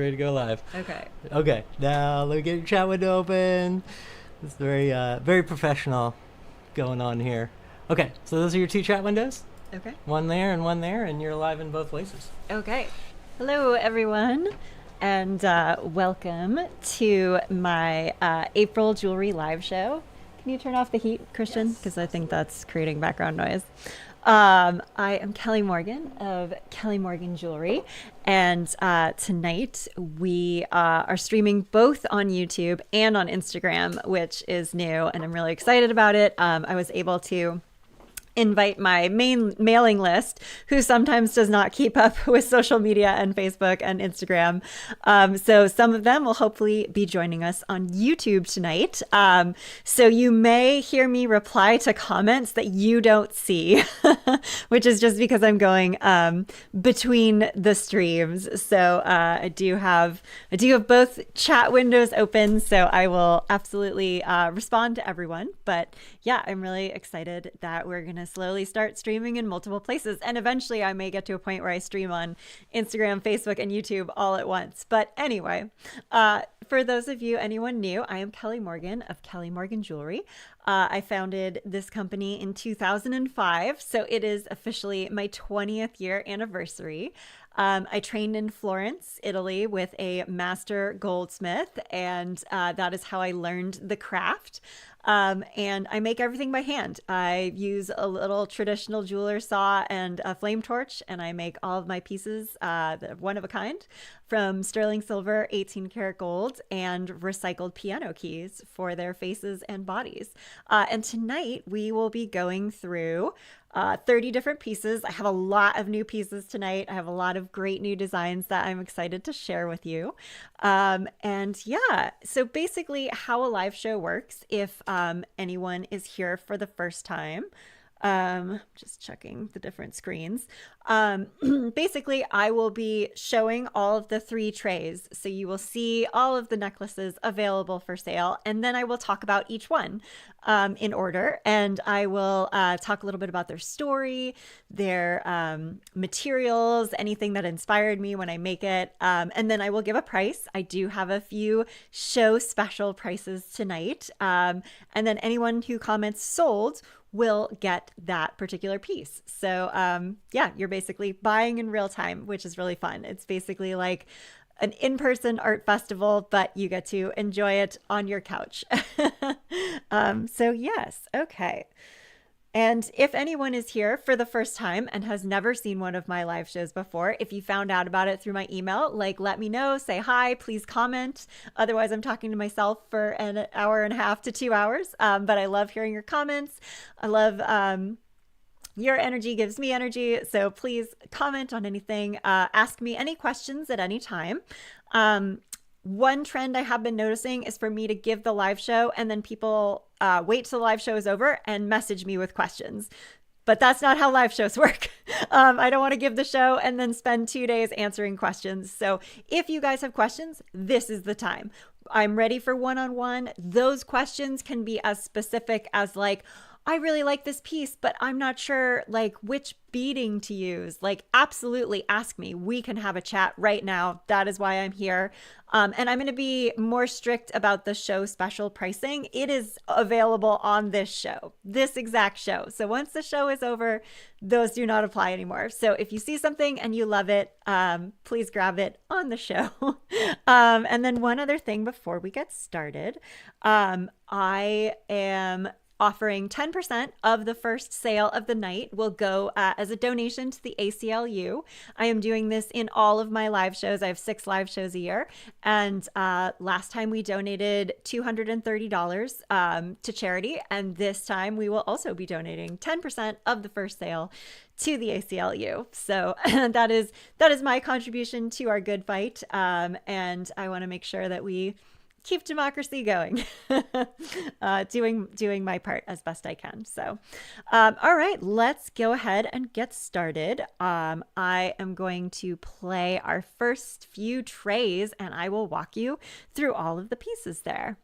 Ready to go live. Okay. Okay, now let me get your chat window open. It's very professional going on here. Okay, so those are your two chat windows. Okay. One there, and you're live in both places. Okay. Hello, everyone, and welcome to my April Jewelry Live Show. Can you turn off the heat, Christian? Because I think that's creating background noise. I am Kelly Morgan of Kelly Morgan Jewelry, and tonight we are streaming both on YouTube and on Instagram, which is new, and I'm really excited about it. I was able to invite my main mailing list, who sometimes does not keep up with social media and Facebook and Instagram. So some of them will hopefully be joining us on YouTube tonight. So you may hear me reply to comments that you don't see, which is just because I'm going between the streams. So I do have both chat windows open, so I will absolutely respond to everyone. But yeah, I'm really excited that we're going to slowly start streaming in multiple places. And eventually I may get to a point where I stream on Instagram, Facebook, and YouTube all at once. But anyway, for those of you, anyone new, I am Kelly Morgan of Kelly Morgan Jewelry. I founded this company in 2005, so it is officially my 20th year anniversary. I trained in Florence, Italy with a master goldsmith, and that is how I learned the craft. And I make everything by hand. I use a little traditional jeweler saw and a flame torch, and I make all of my pieces one of a kind, from sterling silver, 18 karat gold, and recycled piano keys for their faces and bodies. And tonight we will be going through 30 different pieces. I have a lot of new pieces tonight. I have a lot of great new designs that I'm excited to share with you. And yeah, so basically how a live show works, if anyone is here for the first time, just checking the different screens. Basically, I will be showing all of the 3 trays. So you will see all of the necklaces available for sale. And then I will talk about each one in order. And I will talk a little bit about their story, their materials, anything that inspired me when I make it. And then I will give a price. I do have a few show special prices tonight. And then anyone who comments sold will get that particular piece. So yeah, you're basically buying in real time, which is really fun. It's basically like an in-person art festival, but you get to enjoy it on your couch. So yes, okay. And if anyone is here for the first time and has never seen one of my live shows before, if you found out about it through my email, let me know, say hi, please comment. Otherwise, I'm talking to myself for an hour and a half to 2 hours. But I love hearing your comments. I love your energy gives me energy. So please comment on anything. Ask me any questions at any time. One trend I have been noticing is for me to give the live show and then people wait till the live show is over and message me with questions. But that's not how live shows work. I don't want to give the show and then spend 2 days answering questions. So if you guys have questions, this is the time. I'm ready for one-on-one. Those questions can be as specific as I really like this piece, but I'm not sure which beading to use. Absolutely ask me. We can have a chat right now. That is why I'm here. And I'm going to be more strict about the show special pricing. It is available on this show, this exact show. So once the show is over, those do not apply anymore. So if you see something and you love it, please grab it on the show. And then one other thing before we get started, I am offering 10% of the first sale of the night will go as a donation to the ACLU. I am doing this in all of my live shows. I have 6 live shows a year. And last time we donated $230 to charity. And this time we will also be donating 10% of the first sale to the ACLU. So that is my contribution to our good fight. And I want to make sure that we keep democracy going, doing my part as best I can. So, all right, let's go ahead and get started. I am going to play our first few trays and I will walk you through all of the pieces there.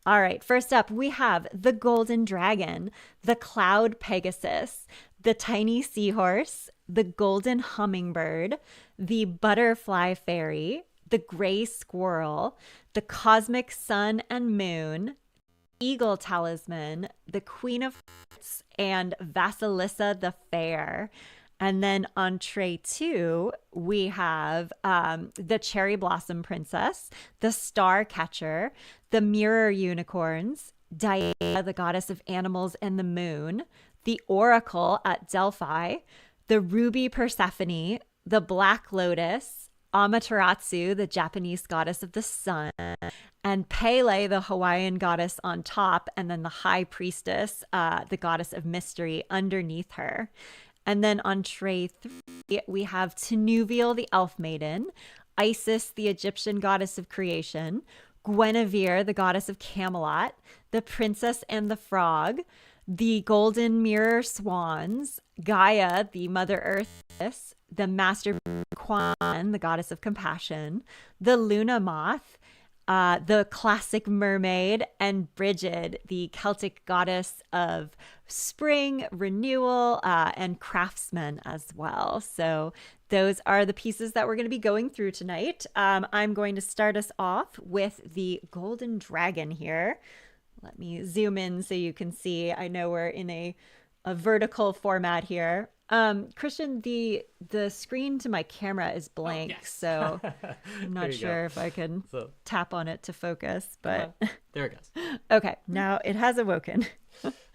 All right, first up, we have the Golden Dragon, the Cloud Pegasus, the Tiny Seahorse, the Golden Hummingbird, the Butterfly Fairy, the gray squirrel, the cosmic sun and moon, eagle talisman, the Queen of Hearts, and Vasilissa the Fair. And then on tray 2, we have the Cherry Blossom Princess, the Star Catcher, the Mirror Unicorns, Diana, the goddess of animals and the moon, the Oracle at Delphi, the Ruby Persephone, the Black Lotus, Amaterasu, the Japanese goddess of the sun, and Pele, the Hawaiian goddess on top, and then the High Priestess, the goddess of mystery underneath her. And then on tray 3, we have Tinuviel, the elf maiden, Isis, the Egyptian goddess of creation, Guinevere, the goddess of Camelot, the Princess and the Frog, the Golden Mirror Swans, Gaia, the Mother Earth, the Master Kwan, the goddess of compassion, the Luna Moth, the classic mermaid, and Brigid, the Celtic goddess of spring, renewal, and craftsmen as well. So those are the pieces that we're going to be going through tonight. I'm going to start us off with the golden dragon here. Let me zoom in so you can see. I know we're in a vertical format here. Christian, the screen to my camera is blank, so I'm not sure if I can tap on it to focus, but there it goes. Okay, now it has awoken.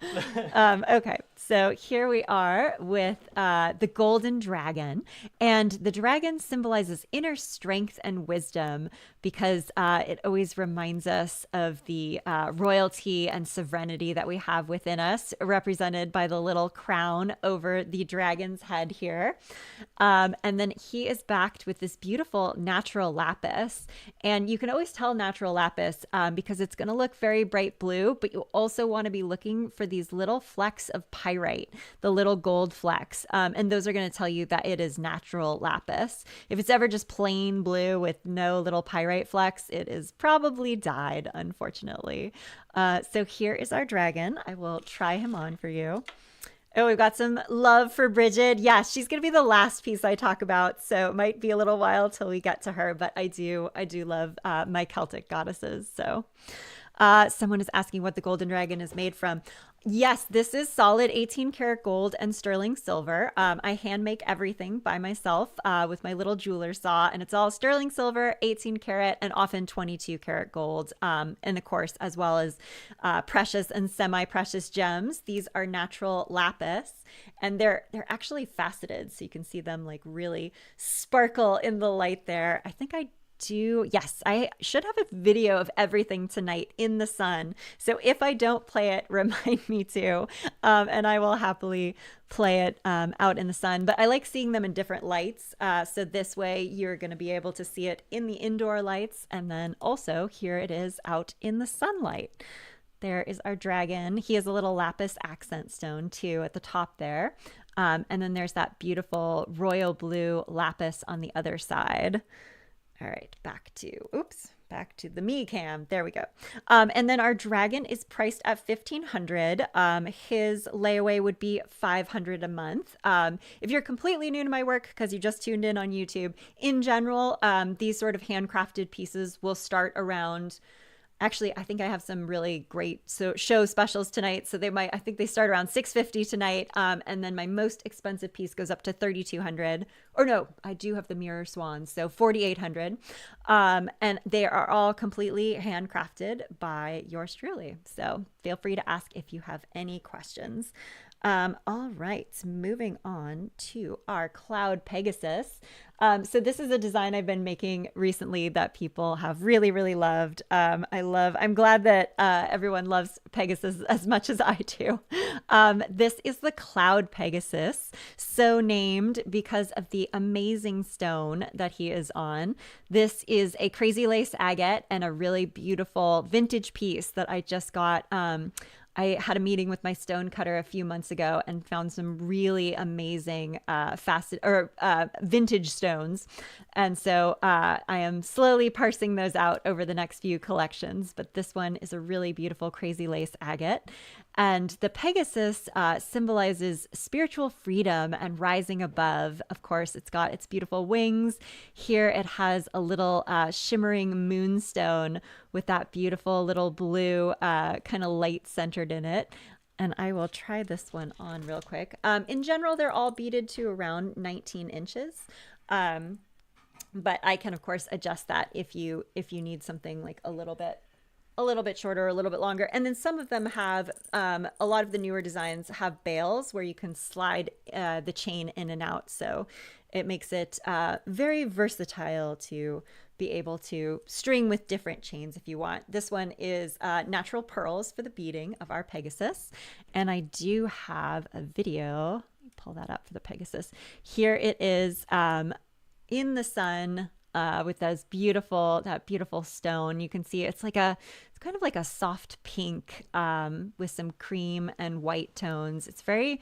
Okay, so here we are with the golden dragon, and the dragon symbolizes inner strength and wisdom because it always reminds us of the royalty and sovereignty that we have within us, represented by the little crown over the dragon's head here. And then he is backed with this beautiful natural lapis, and you can always tell natural lapis because it's going to look very bright blue, but you also want to be looking for these little flecks of pyrite, the little gold flecks. And those are going to tell you that it is natural lapis. If it's ever just plain blue with no little pyrite flecks, it is probably dyed, unfortunately. So here is our dragon. I will try him on for you. Oh, we've got some love for Brigid. Yes, she's going to be the last piece I talk about, so it might be a little while till we get to her, but I do love my Celtic goddesses. So someone is asking what the golden dragon is made from. Yes, this is solid 18 karat gold and sterling silver. I hand make everything by myself with my little jeweler saw, and it's all sterling silver, 18 karat, and often 22 karat gold. And of course, as well as precious and semi-precious gems. These are natural lapis, and they're actually faceted, so you can see them like really sparkle in the light there. I think yes, I should have a video of everything tonight in the sun. So if I don't play it, remind me to, and I will happily play it out in the sun. But I like seeing them in different lights. So this way you're going to be able to see it in the indoor lights. And then also here it is out in the sunlight. There is our dragon. He has a little lapis accent stone too at the top there. And then there's that beautiful royal blue lapis on the other side. All right, back to the me cam. There we go. And then our dragon is priced at $1,500. His layaway would be $500 a month. If you're completely new to my work because you just tuned in on YouTube, in general, these sort of handcrafted pieces will start around. Actually, I think I have some really great show specials tonight. So I think they start around $650 tonight. And then my most expensive piece goes up to $3,200. Or no, I do have the mirror swans. So $4,800. And they are all completely handcrafted by yours truly. So feel free to ask if you have any questions. All right, moving on to our Cloud Pegasus. So this is a design I've been making recently that people have really, really loved. I'm glad that everyone loves Pegasus as much as I do. This is the Cloud Pegasus, so named because of the amazing stone that he is on. This is a crazy lace agate and a really beautiful vintage piece that I just got I had a meeting with my stone cutter a few months ago and found some really amazing vintage stones. And so I am slowly parsing those out over the next few collections. But this one is a really beautiful crazy lace agate. And the Pegasus symbolizes spiritual freedom and rising above. Of course, it's got its beautiful wings. Here it has a little shimmering moonstone with that beautiful little blue kind of light centered in it. And I will try this one on real quick. In general, they're all beaded to around 19 inches. But I can, of course, adjust that if you need something like a little bit shorter or a little bit longer. And then some of them have, a lot of the newer designs have bails where you can slide the chain in and out. So it makes it very versatile to be able to string with different chains if you want. This one is natural pearls for the beading of our Pegasus. And I do have a video. Let me pull that up for the Pegasus. Here it is in the sun with that beautiful stone. You can see it's kind of like a soft pink with some cream and white tones. It's very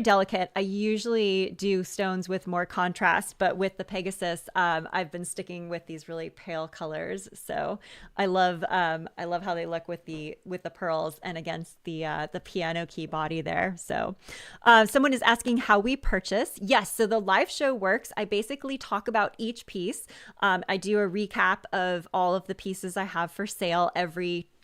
delicate. I usually do stones with more contrast, but with the Pegasus, I've been sticking with these really pale colors. So I love how they look with the pearls and against the piano key body there. So someone is asking how we purchase. Yes, so the live show works. I basically talk about each piece. I do a recap of all of the pieces I have for sale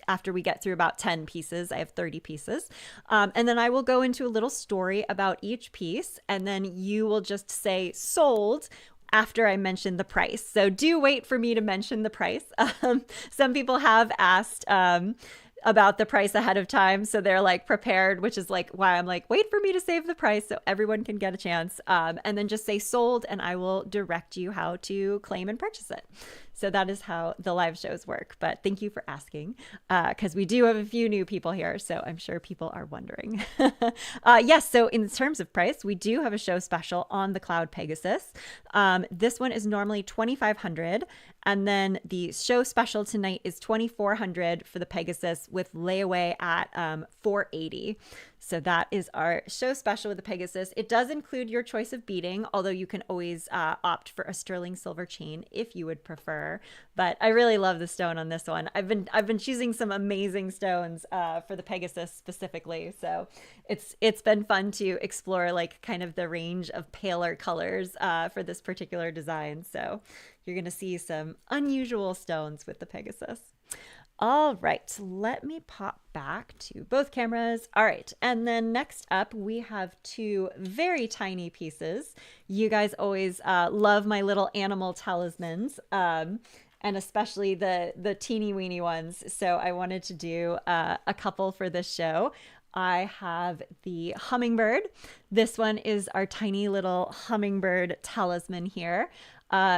after we get through about 10 pieces. I have 30 pieces. And then I will go into a little story about each piece, and then you will just say sold after I mention the price. So do wait for me to mention the price. Some people have asked about the price ahead of time, so they're like prepared, which is like why I'm like, wait for me to save the price so everyone can get a chance, and then just say sold, and I will direct you how to claim and purchase it. So that is how the live shows work. But thank you for asking, because we do have a few new people here, so I'm sure people are wondering. Yes, so in terms of price, we do have a show special on the Cloud Pegasus. This one is normally $2,500, and then the show special tonight is $2,400 for the Pegasus with layaway at $480. So that is our show special with the Pegasus. It does include your choice of beading, although you can always opt for a sterling silver chain if you would prefer. But I really love the stone on this one. I've been choosing some amazing stones for the Pegasus specifically. So it's been fun to explore like kind of the range of paler colors for this particular design. So you're going to see some unusual stones with the Pegasus. All right, let me pop back to both cameras. All right, and then next up, we have two very tiny pieces. You guys always love my little animal talismans, and especially the teeny weeny ones. So I wanted to do a couple for this show. I have the hummingbird. This one is our tiny little hummingbird talisman here.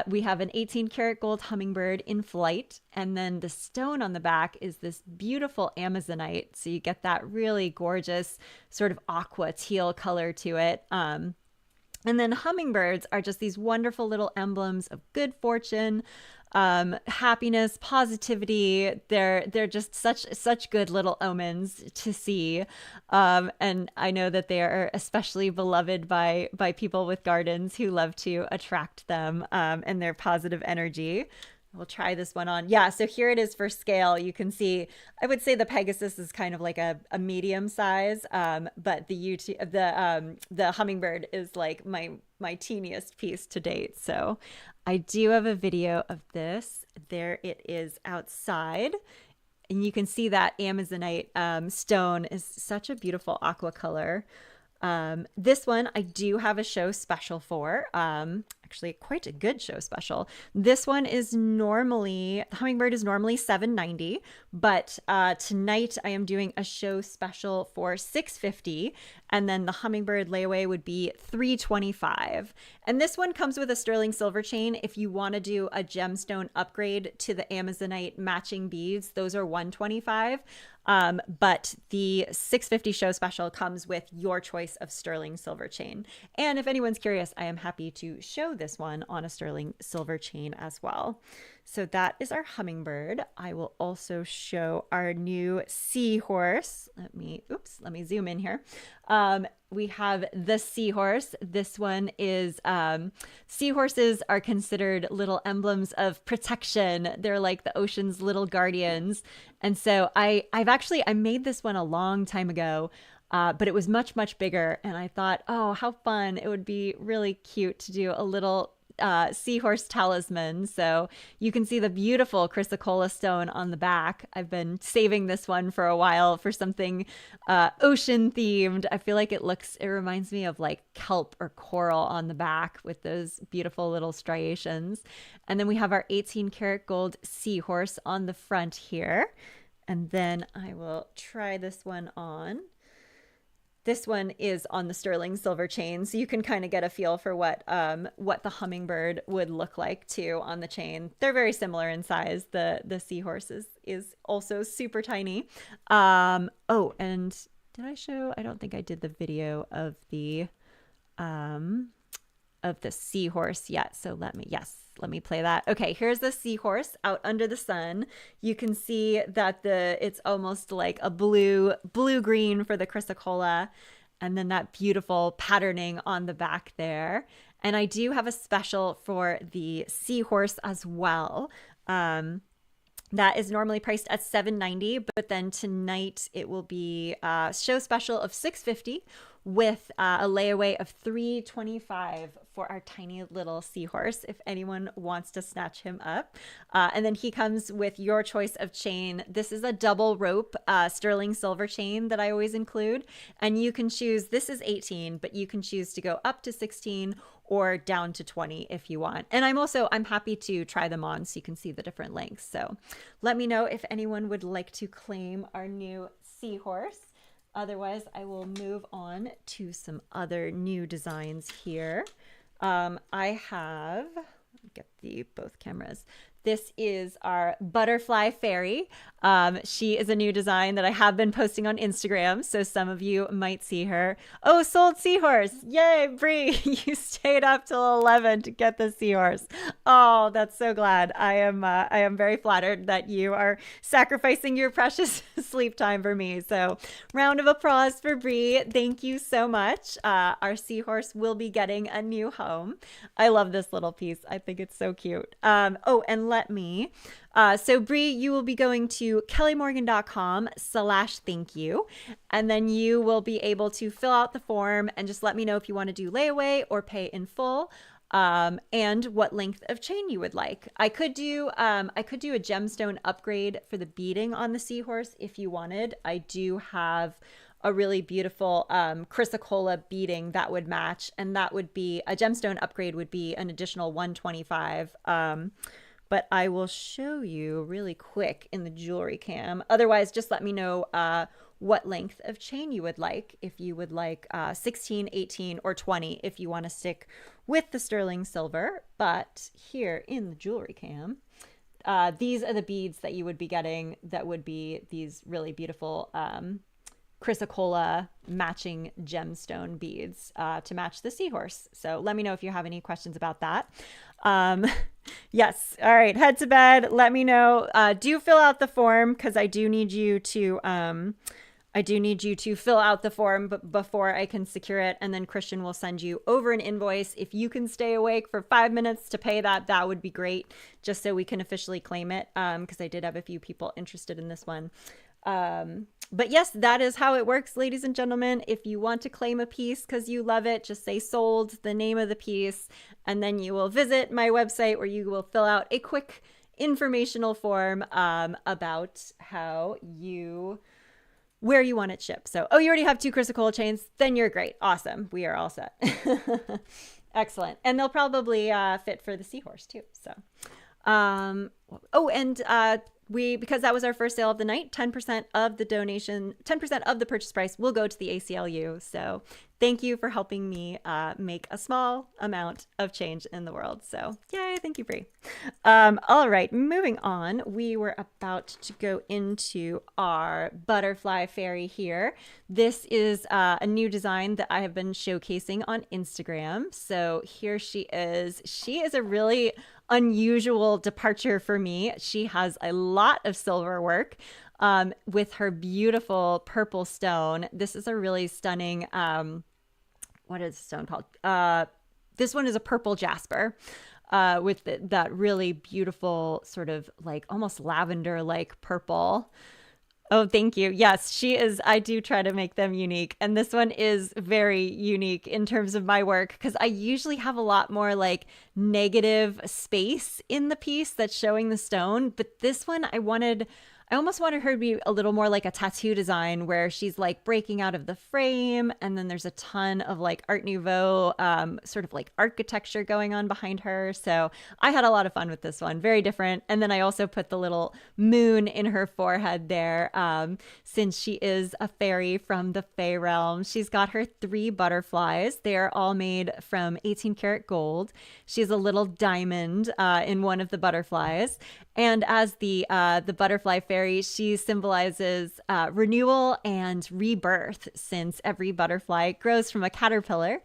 We have an 18 karat gold hummingbird in flight. And then the stone on the back is this beautiful Amazonite. So you get that really gorgeous sort of aqua teal color to it. And then hummingbirds are just these wonderful little emblems of good fortune, happiness, positivity. They're just such good little omens to see. And I know that they are especially beloved by people with gardens who love to attract them and their positive energy. We'll try this one on. Yeah, so here it is for scale. You can see, I would say the Pegasus is kind of like a medium size, but the hummingbird is like my teeniest piece to date. So I do have a video of this. There it is outside. And you can see that Amazonite stone is such a beautiful aqua color. This one I do have a show special for, actually quite a good show special. This one is the hummingbird is normally $790, but tonight I am doing a show special for $650, and then the hummingbird layaway would be $325. And this one comes with a sterling silver chain. If you want to do a gemstone upgrade to the Amazonite matching beads, those are $125. But the $650 show special comes with your choice of sterling silver chain. And if anyone's curious, I am happy to show this one on a sterling silver chain as well. So that is our hummingbird. I will also show our new seahorse. Let me zoom in here. We have the seahorse. This one is, seahorses are considered little emblems of protection. They're like the ocean's little guardians. And so I made this one a long time ago. But it was much, much bigger. And I thought, oh, how fun. It would be really cute to do a little seahorse talisman. So you can see the beautiful chrysocolla stone on the back. I've been saving this one for a while for something ocean themed. I feel like it reminds me of like kelp or coral on the back with those beautiful little striations. And then we have our 18 karat gold seahorse on the front here. And then I will try this one on. This one is on the sterling silver chain, so you can kind of get a feel for what the hummingbird would look like too on the chain. They're very similar in size. The seahorse is also super tiny. Oh, and did I show? I don't think I did the video of the seahorse yet. So let me play that. Okay, here's the seahorse out under the sun. You can see that it's almost like a blue-green for the chrysocolla, and then that beautiful patterning on the back there. And I do have a special for the seahorse as well. That is normally priced at $7.90, but then tonight it will be a show special of $6.50 with a layaway of $3.25 for our tiny little seahorse, if anyone wants to snatch him up. And then he comes with your choice of chain. This is a double rope sterling silver chain that I always include. And you can choose, this is 18, but you can choose to go up to 16 or down to 20 if you want. And I'm happy to try them on so you can see the different lengths. So let me know if anyone would like to claim our new seahorse. Otherwise, I will move on to some other new designs here. I have, let me get both cameras. This is our butterfly fairy. She is a new design that I have been posting on Instagram, so some of you might see her. Oh, sold seahorse. Yay, Bree. You stayed up till 11 to get the seahorse. Oh, that's so glad. I am very flattered that you are sacrificing your precious sleep time for me. So round of applause for Bree. Thank you so much. Our seahorse will be getting a new home. I love this little piece. I think it's so cute. Oh, and so Bree, you will be going to kellymorgan.com/thankyou, and then you will be able to fill out the form and just let me know if you want to do layaway or pay in full, and what length of chain you would like. I could do a gemstone upgrade for the beading on the seahorse if you wanted. I do have a really beautiful chrysocolla beading that would match, and that would be a gemstone upgrade would be an additional $125. But I will show you really quick in the jewelry cam. Otherwise, just let me know what length of chain you would like. If you would like 16, 18, or 20 if you want to stick with the sterling silver. But here in the jewelry cam, these are the beads that you would be getting that would be these really beautiful chrysocolla matching gemstone beads to match the seahorse. So let me know if you have any questions about that. Yes. All right. Head to bed. Let me know. Do fill out the form because I do need you to fill out the form before I can secure it. And then Christian will send you over an invoice. If you can stay awake for 5 minutes to pay that would be great, just so we can officially claim it. Because I did have a few people interested in this one. But yes, that is how it works, ladies and gentlemen. If you want to claim a piece because you love it, just say sold, the name of the piece, and then you will visit my website where you will fill out a quick informational form about where you want it shipped. So, you already have 2 chrysocolla chains, then you're great. Awesome. We are all set. Excellent. And they'll probably fit for the seahorse too. So, because that was our first sale of the night, 10% of the donation, 10% of the purchase price will go to the ACLU. So thank you for helping me make a small amount of change in the world. So yay, thank you, Brie. All right, moving on. We were about to go into our butterfly fairy here. This is a new design that I have been showcasing on Instagram. So here she is. She is a really unusual departure for me. She has a lot of silver work with her beautiful purple stone. This is a really stunning, what is the stone called? This one is a purple jasper with that really beautiful sort of like almost lavender like purple. Oh, thank you. Yes, she is. I do try to make them unique. And this one is very unique in terms of my work because I usually have a lot more like negative space in the piece that's showing the stone. But this one, I almost wanted her to be a little more like a tattoo design where she's like breaking out of the frame. And then there's a ton of like Art Nouveau sort of like architecture going on behind her. So I had a lot of fun with this one. Very different. And then I also put the little moon in her forehead there since she is a fairy from the Fae realm. She's got her 3 butterflies. They are all made from 18 karat gold. She has a little diamond in one of the butterflies. And as the butterfly fairy, she symbolizes renewal and rebirth, since every butterfly grows from a caterpillar.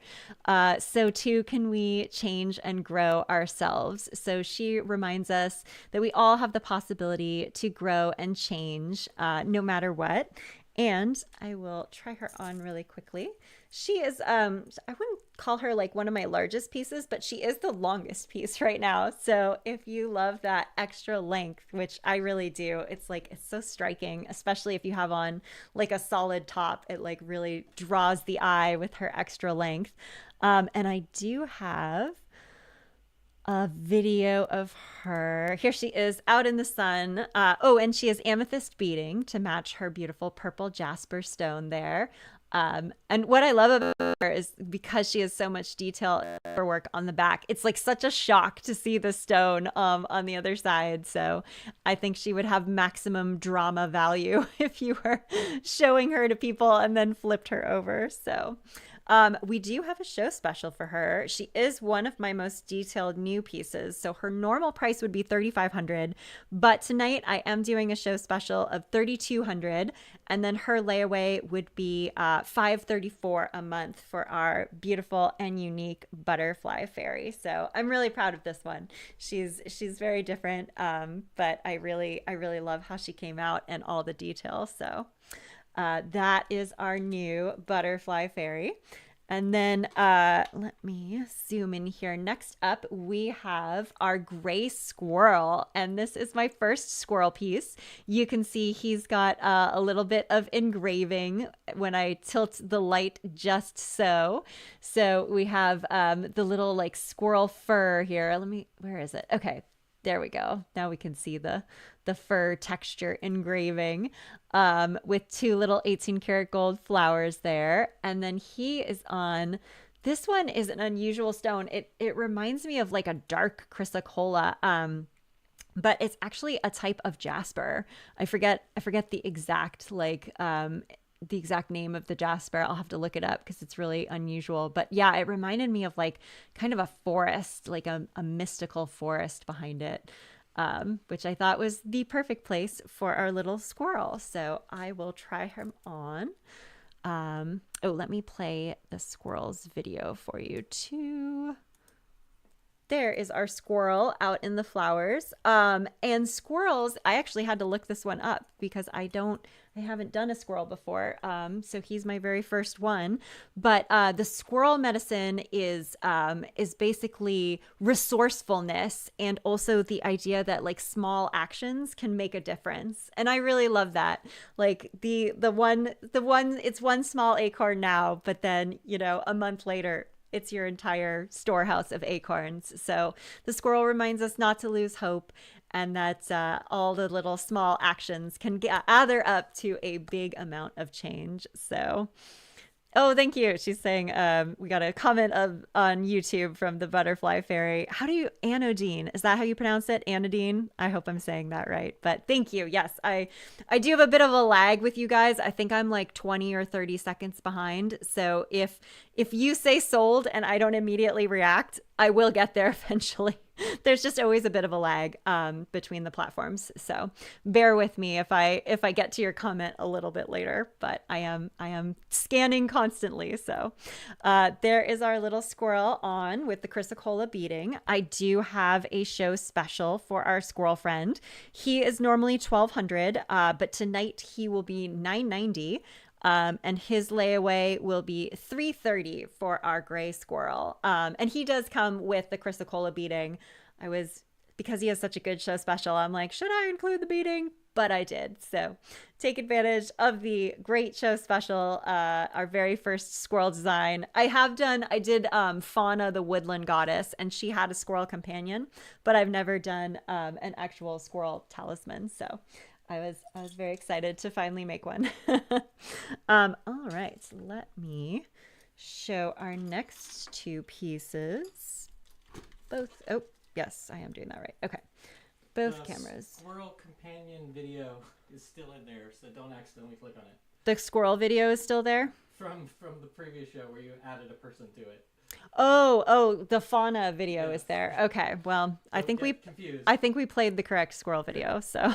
So too can we change and grow ourselves. So she reminds us that we all have the possibility to grow and change no matter what. And I will try her on really quickly. She is, I wouldn't call her like one of my largest pieces, but she is the longest piece right now. So if you love that extra length, which I really do, it's like, it's so striking, especially if you have on like a solid top, it like really draws the eye with her extra length. And I do have a video of her. Here she is out in the sun. And she has amethyst beading to match her beautiful purple jasper stone there. And what I love about her is because she has so much detail work on the back, it's like such a shock to see the stone on the other side. So I think she would have maximum drama value if you were showing her to people and then flipped her over. So we do have a show special for her. She is one of my most detailed new pieces. So her normal price would be $3,500, but tonight I am doing a show special of $3,200, and then her layaway would be $534 a month for our beautiful and unique butterfly fairy. So I'm really proud of this one. She's very different, but I really love how she came out and all the details. So that is our new butterfly fairy. And then let me zoom in here. Next up, we have our gray squirrel. And this is my first squirrel piece. You can see he's got a little bit of engraving when I tilt the light just so. So we have the little like squirrel fur here. Where is it? Okay. There we go. Now we can see the fur texture engraving with 2 little 18 karat gold flowers there. And then he is on, this one is an unusual stone. It reminds me of like a dark chrysocolla, but it's actually a type of jasper. I forget the exact the exact name of the jasper. I'll have to look it up because it's really unusual. But yeah, it reminded me of like kind of a forest, like a mystical forest behind it, which I thought was the perfect place for our little squirrel. So I will try him on. Let me play the squirrel's video for you too. There is our squirrel out in the flowers. And squirrels, I actually had to look this one up because I haven't done a squirrel before. So he's my very first one. But the squirrel medicine is basically resourcefulness, and also the idea that like small actions can make a difference. And I really love that. Like the one, it's one small acorn now, but then, a month later, it's your entire storehouse of acorns. So the squirrel reminds us not to lose hope, and that all the little small actions can adder up to a big amount of change. So Oh, thank you. She's saying we got a comment on YouTube from the Butterfly Fairy. How do you anodine? Is that how you pronounce it? Anodine? I hope I'm saying that right. But thank you. Yes, I do have a bit of a lag with you guys. I think I'm like 20 or 30 seconds behind. So if you say sold and I don't immediately react, I will get there eventually. There's just always a bit of a lag between the platforms, so bear with me if I get to your comment a little bit later. But I am scanning constantly. So there is our little squirrel on with the chrysocolla beading. I do have a show special for our squirrel friend. He is normally 1,200, but tonight he will be 990. And his layaway will be 330 for our gray squirrel. And he does come with the chrysocolla beading. Because he has such a good show special, I'm like, should I include the beading? But I did. So take advantage of the great show special, our very first squirrel design. I did Fauna, the woodland goddess, and she had a squirrel companion, but I've never done an actual squirrel talisman. So I was very excited to finally make one. All right, let me show our next two pieces. Both. Oh, yes, I am doing that right. Okay, both cameras. Squirrel companion video is still in there, so don't accidentally click on it. The squirrel video is still there? From the previous show where you added a person to it. Oh, the fauna video is there. Okay, well, I think we played the correct squirrel video. So,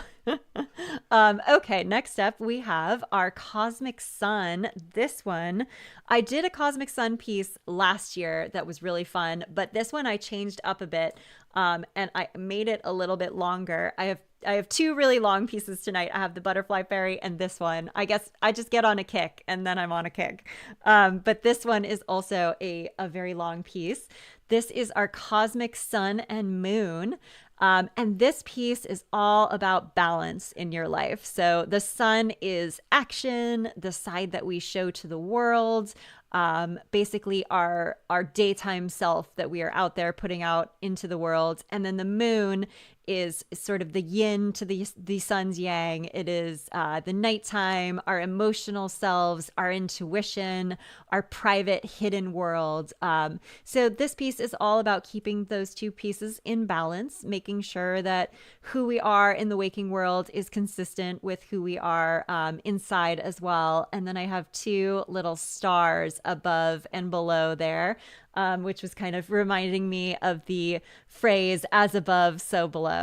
okay, next up we have our Cosmic Sun. This one, I did a Cosmic Sun piece last year that was really fun, but this one I changed up a bit, and I made it a little bit longer. I have two really long pieces tonight. I have the Butterfly Fairy and this one. I guess I just get on a kick and then I'm on a kick. But this one is also a very long piece. This is our Cosmic Sun and Moon. And this piece is all about balance in your life. So the sun is action, the side that we show to the world, basically our daytime self that we are out there putting out into the world. And then the moon is sort of the yin to the sun's yang. It is the nighttime, our emotional selves, our intuition, our private hidden world. So this piece is all about keeping those two pieces in balance, making sure that who we are in the waking world is consistent with who we are inside as well. And then I have two little stars above and below there, which was kind of reminding me of the phrase "as above, so below,"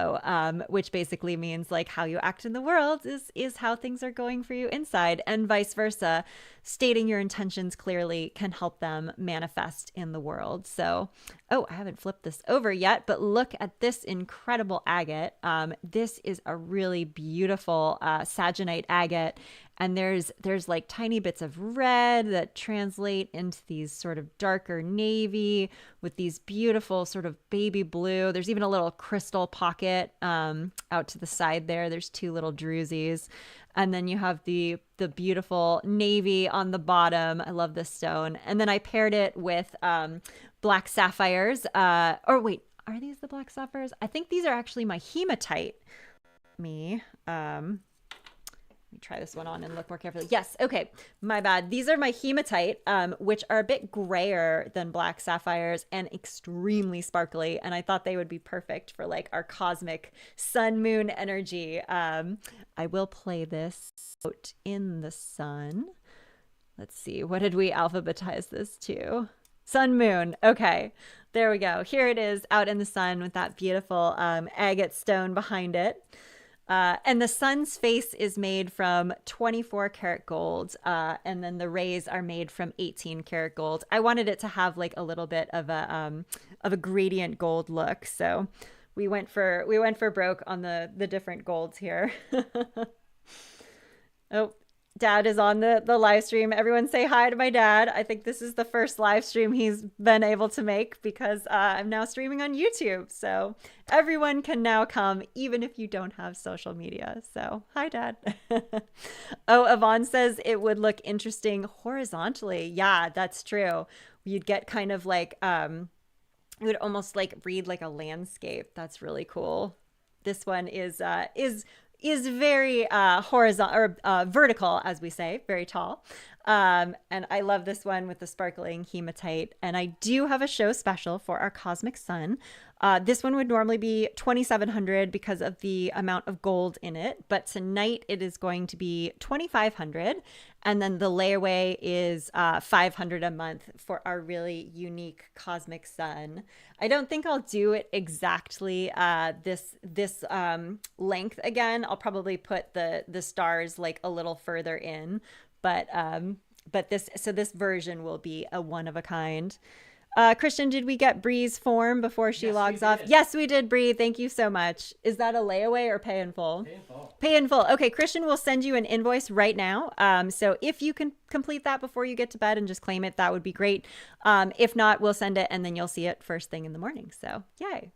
which basically means like how you act in the world is how things are going for you inside, and vice versa. Stating your intentions clearly can help them manifest in the world. So, oh, I haven't flipped this over yet, but look at this incredible agate. This is a really beautiful saginite agate. And there's like tiny bits of red that translate into these sort of darker navy with these beautiful sort of baby blue. There's even a little crystal pocket out to the side there. There's two little drusies. And then you have the beautiful navy on the bottom. I love this stone. And then I paired it with black sapphires. Or wait, are these the black sapphires? I think these are actually my hematite. Let me try this one on and look more carefully. Yes, okay, my bad. These are my hematite, which are a bit grayer than black sapphires and extremely sparkly. And I thought they would be perfect for like our cosmic sun moon energy. I will play this out in the sun. Let's see, what did we alphabetize this to? Sun moon. Okay, there we go. Here it is out in the sun with that beautiful agate stone behind it. And the sun's face is made from 24 karat gold, and then the rays are made from 18 karat gold. I wanted it to have like a little bit of a gradient gold look, so we went for broke on the different golds here. Oh, Dad is on the live stream. Everyone say hi to my dad. I think this is the first live stream he's been able to make because I'm now streaming on YouTube. So everyone can now come, even if you don't have social media. So hi, Dad. Oh, Yvonne says it would look interesting horizontally. Yeah, that's true. You'd get kind of like, it would almost like read like a landscape. That's really cool. This one is is very horizontal or vertical, as we say, very tall. And I love this one with the sparkling hematite. And I do have a show special for our Cosmic Sun. This one would normally be $2,700 because of the amount of gold in it, but tonight it is going to be $2,500, and then the layaway is $500 a month for our really unique Cosmic Sun. I don't think I'll do it exactly this length again. I'll probably put the stars like a little further in, but this version will be a one of a kind. Christian, did we get Bree's form before she logs off? Yes, we did, Bree. Thank you so much. Is that a layaway or pay in full? Pay in full. Pay in full. Okay, Christian will send you an invoice right now. So if you can complete that before you get to bed and just claim it, that would be great. If not, we'll send it and then you'll see it first thing in the morning. So yay.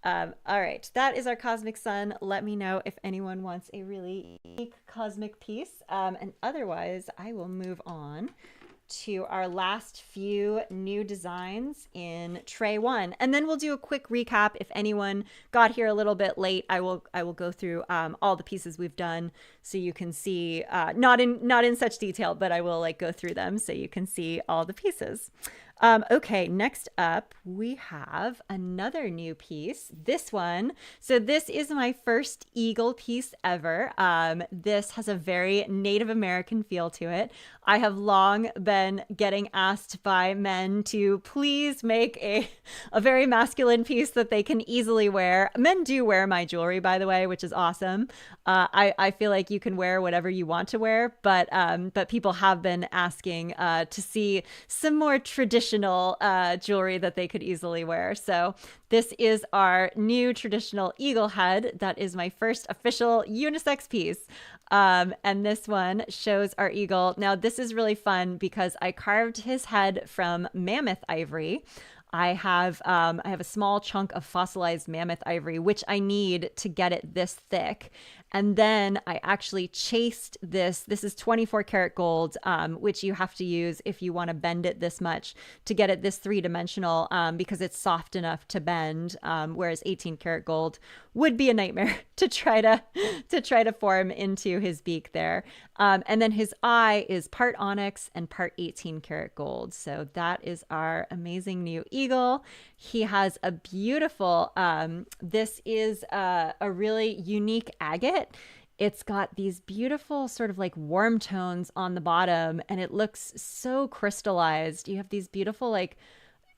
All right, that is our Cosmic Sun. Let me know if anyone wants a really unique cosmic piece. And otherwise, I will move on to our last few new designs in tray 1, and then we'll do a quick recap. If anyone got here a little bit late, I will go through all the pieces we've done so you can see, not in such detail, but I will like go through them so you can see all the pieces. Okay, next up we have another new piece. This one, so this is my first eagle piece ever. This has a very Native American feel to it. I have long been getting asked by men to please make a very masculine piece that they can easily wear. Men do wear my jewelry, by the way, which is awesome. I feel like you can wear whatever you want to wear, but people have been asking to see some more traditional jewelry that they could easily wear. So this is our new traditional eagle head. That is my first official unisex piece. And this one shows our eagle. Now this is really fun because I carved his head from mammoth ivory. I have a small chunk of fossilized mammoth ivory, which I need to get it this thick. And then I actually chased this. This is 24 karat gold, which you have to use if you want to bend it this much to get it this three-dimensional, because it's soft enough to bend, whereas 18 karat gold would be a nightmare to try to form into his beak there. And then his eye is part onyx and part 18 karat gold. So that is our amazing new eagle. He has a beautiful, this is a really unique agate. It's got these beautiful sort of like warm tones on the bottom, and it looks so crystallized. You have these beautiful, like,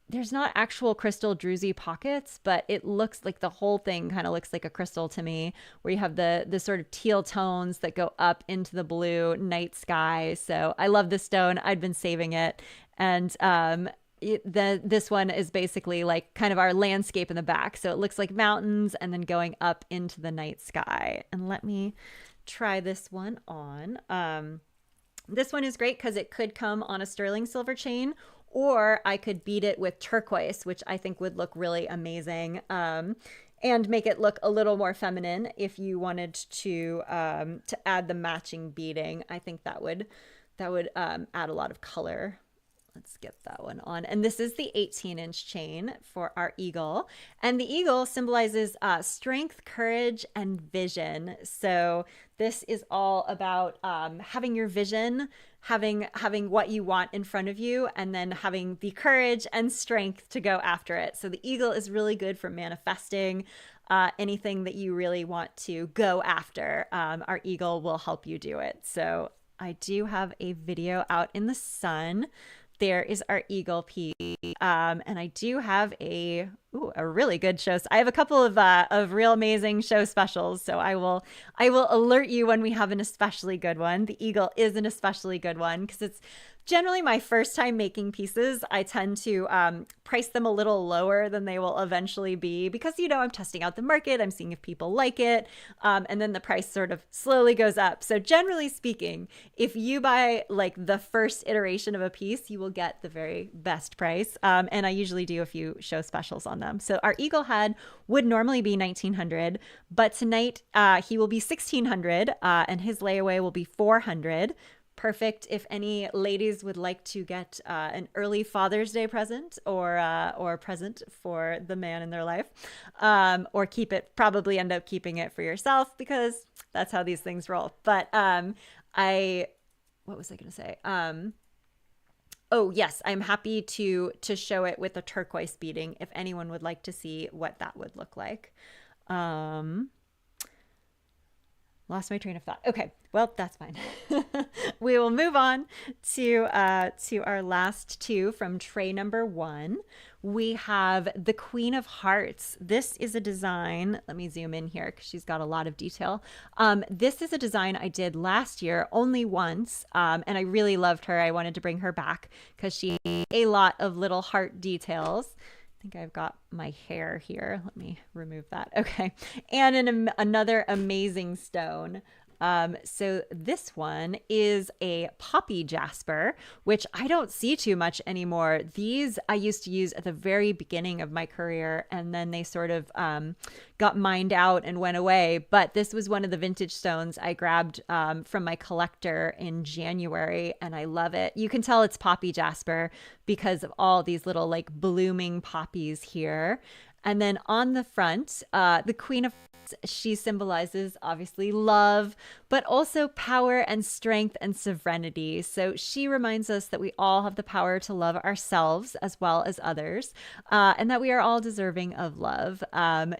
there's not actual crystal druzy pockets, but it looks like the whole thing kind of looks like a crystal to me, where you have the sort of teal tones that go up into the blue night sky. So I love this stone. I'd been saving it. And this one is basically like kind of our landscape in the back. So it looks like mountains and then going up into the night sky. And let me try this one on. This one is great because it could come on a sterling silver chain, or I could beat it with turquoise, which I think would look really amazing, and make it look a little more feminine. If you wanted to add the matching beading, I think that would add a lot of color. Let's get that one on. And this is the 18-inch chain for our eagle. And the eagle symbolizes strength, courage, and vision. So this is all about having your vision, having what you want in front of you, and then having the courage and strength to go after it. So the eagle is really good for manifesting anything that you really want to go after. Our eagle will help you do it. So I do have a video out in the sun. There is our eagle piece, and I do have a really good show. I have a couple of real amazing show specials, so I will alert you when we have an especially good one. The eagle is an especially good one because it's generally my first time making pieces. I tend to price them a little lower than they will eventually be because, I'm testing out the market. I'm seeing if people like it. And then the price sort of slowly goes up. So generally speaking, if you buy like the first iteration of a piece, you will get the very best price. And I usually do a few show specials on them. So our eagle head would normally be $1,900, but tonight he will be $1,600, and his layaway will be $400. perfect if any ladies would like to get an early Father's Day present or present for the man in their life, or probably end up keeping it for yourself because that's how these things roll. But what was I going to say? Oh yes, I'm happy to show it with a turquoise beading if anyone would like to see what that would look like. Lost my train of thought. Okay, well, that's fine. We will move on to our last two from tray number 1. We have the Queen of Hearts. This is a design. Let me zoom in here because she's got a lot of detail. This is a design I did last year only once, and I really loved her. I wanted to bring her back because she had a lot of little heart details. I think I've got my hair here. Let me remove that. Okay. And another amazing stone. So this one is a poppy jasper, which I don't see too much anymore. These I used to use at the very beginning of my career, and then they sort of got mined out and went away. But this was one of the vintage stones I grabbed from my collector in January, and I love it. You can tell it's poppy jasper because of all these little like blooming poppies here. And then on the front, the Queen of Hearts, she symbolizes obviously love, but also power and strength and serenity. So she reminds us that we all have the power to love ourselves as well as others, and that we are all deserving of love.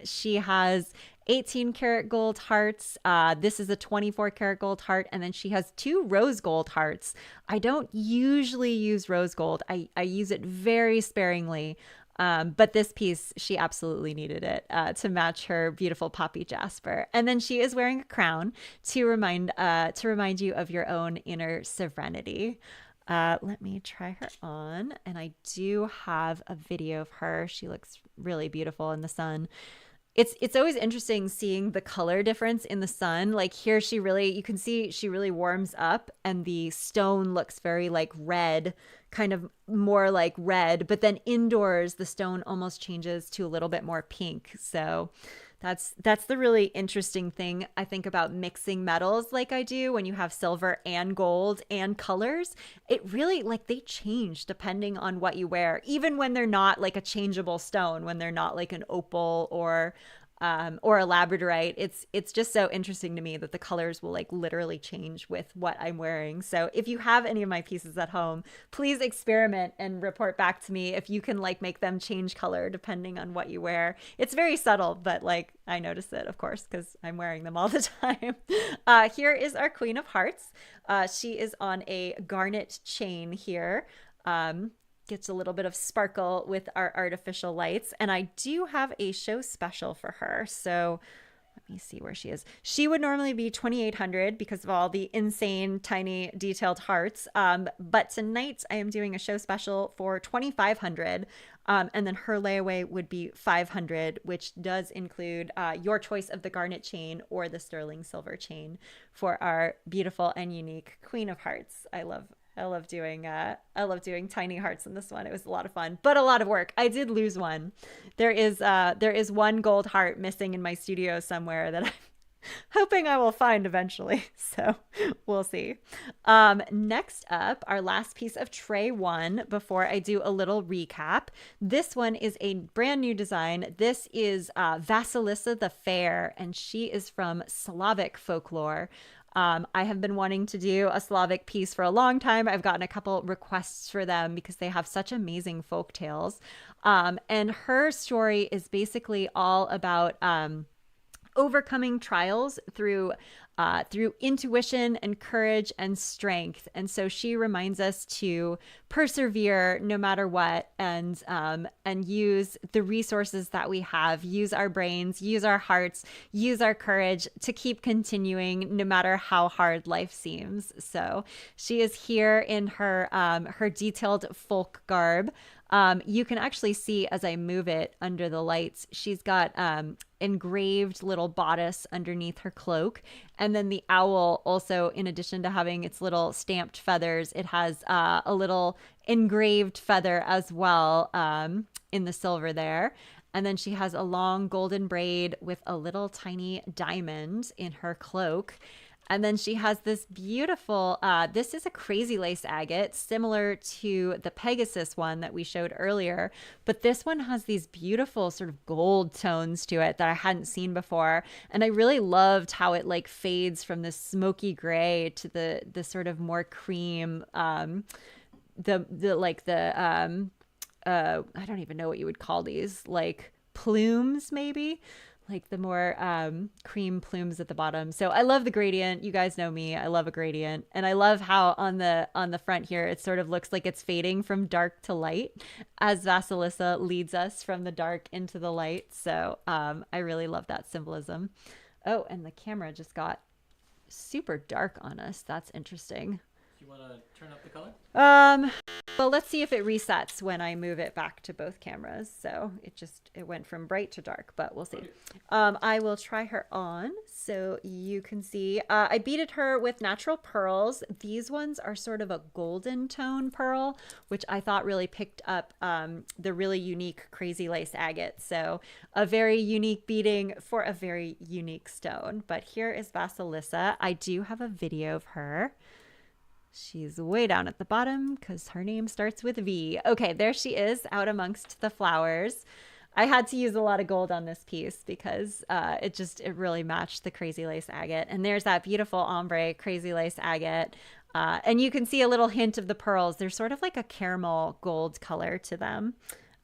She has 18 karat gold hearts. This is a 24 karat gold heart. And then she has 2 rose gold hearts. I don't usually use rose gold. I use it very sparingly. But this piece, she absolutely needed it to match her beautiful poppy jasper. And then she is wearing a crown to remind you of your own inner serenity. Let me try her on. And I do have a video of her. She looks really beautiful in the sun. It's always interesting seeing the color difference in the sun. Like here, you can see she really warms up and the stone looks very like red, kind of more like red, but then indoors, the stone almost changes to a little bit more pink. So that's the really interesting thing I think about mixing metals like I do when you have silver and gold and colors. It really like they change depending on what you wear, even when they're not like a changeable stone, when they're not like an opal or a labradorite. It's just so interesting to me that the colors will like literally change with what I'm wearing. So if you have any of my pieces at home, please experiment and report back to me if you can like make them change color depending on what you wear. It's very subtle, but like I notice it, of course, because I'm wearing them all the time. Here is our Queen of Hearts. She is on a garnet chain here. Gets a little bit of sparkle with our artificial lights. And I do have a show special for her. So let me see where she is. She would normally be 2,800 because of all the insane, tiny, detailed hearts. But tonight I am doing a show special for 2,500. And then her layaway would be 500, which does include your choice of the garnet chain or the sterling silver chain for our beautiful and unique Queen of Hearts. I love doing tiny hearts in this one. It was a lot of fun, but a lot of work. I did lose one. There is one gold heart missing in my studio somewhere that I'm hoping I will find eventually. So we'll see. Next up, our last piece of tray 1 before I do a little recap. This one is a brand new design. This is Vasilissa the Fair, and she is from Slavic folklore. I have been wanting to do a Slavic piece for a long time. I've gotten a couple requests for them because they have such amazing folk tales. And her story is basically all about overcoming trials through intuition and courage and strength. And so she reminds us to persevere no matter what, and use the resources that we have, use our brains, use our hearts, use our courage to keep continuing no matter how hard life seems. So she is here in her detailed folk garb. You can actually see as I move it under the lights, she's got engraved little bodice underneath her cloak. And then the owl also, in addition to having its little stamped feathers, it has a little engraved feather as well in the silver there. And then she has a long golden braid with a little tiny diamond in her cloak. And then she has this beautiful, this is a crazy lace agate, similar to the Pegasus one that we showed earlier. But this one has these beautiful sort of gold tones to it that I hadn't seen before. And I really loved how it like fades from this smoky gray to the sort of more cream, I don't even know what you would call these, like plumes maybe, like the more cream plumes at the bottom. So I love the gradient. You guys know me. I love a gradient. And I love how on the front here, it sort of looks like it's fading from dark to light as Vasilisa leads us from the dark into the light. So I really love that symbolism. Oh, and the camera just got super dark on us. That's interesting. Do you want to turn up the color? Well, let's see if it resets when I move it back to both cameras. So it went from bright to dark, but we'll see. Okay. I will try her on so you can see. I beaded her with natural pearls. These ones are sort of a golden tone pearl, which I thought really picked up the really unique crazy lace agate. So a very unique beading for a very unique stone. But here is Vasilisa. I do have a video of her. She's way down at the bottom because her name starts with V. Okay, there she is out amongst the flowers. I had to use a lot of gold on this piece because it really matched the crazy lace agate. And there's that beautiful ombre crazy lace agate. And you can see a little hint of the pearls. There's sort of like a caramel gold color to them.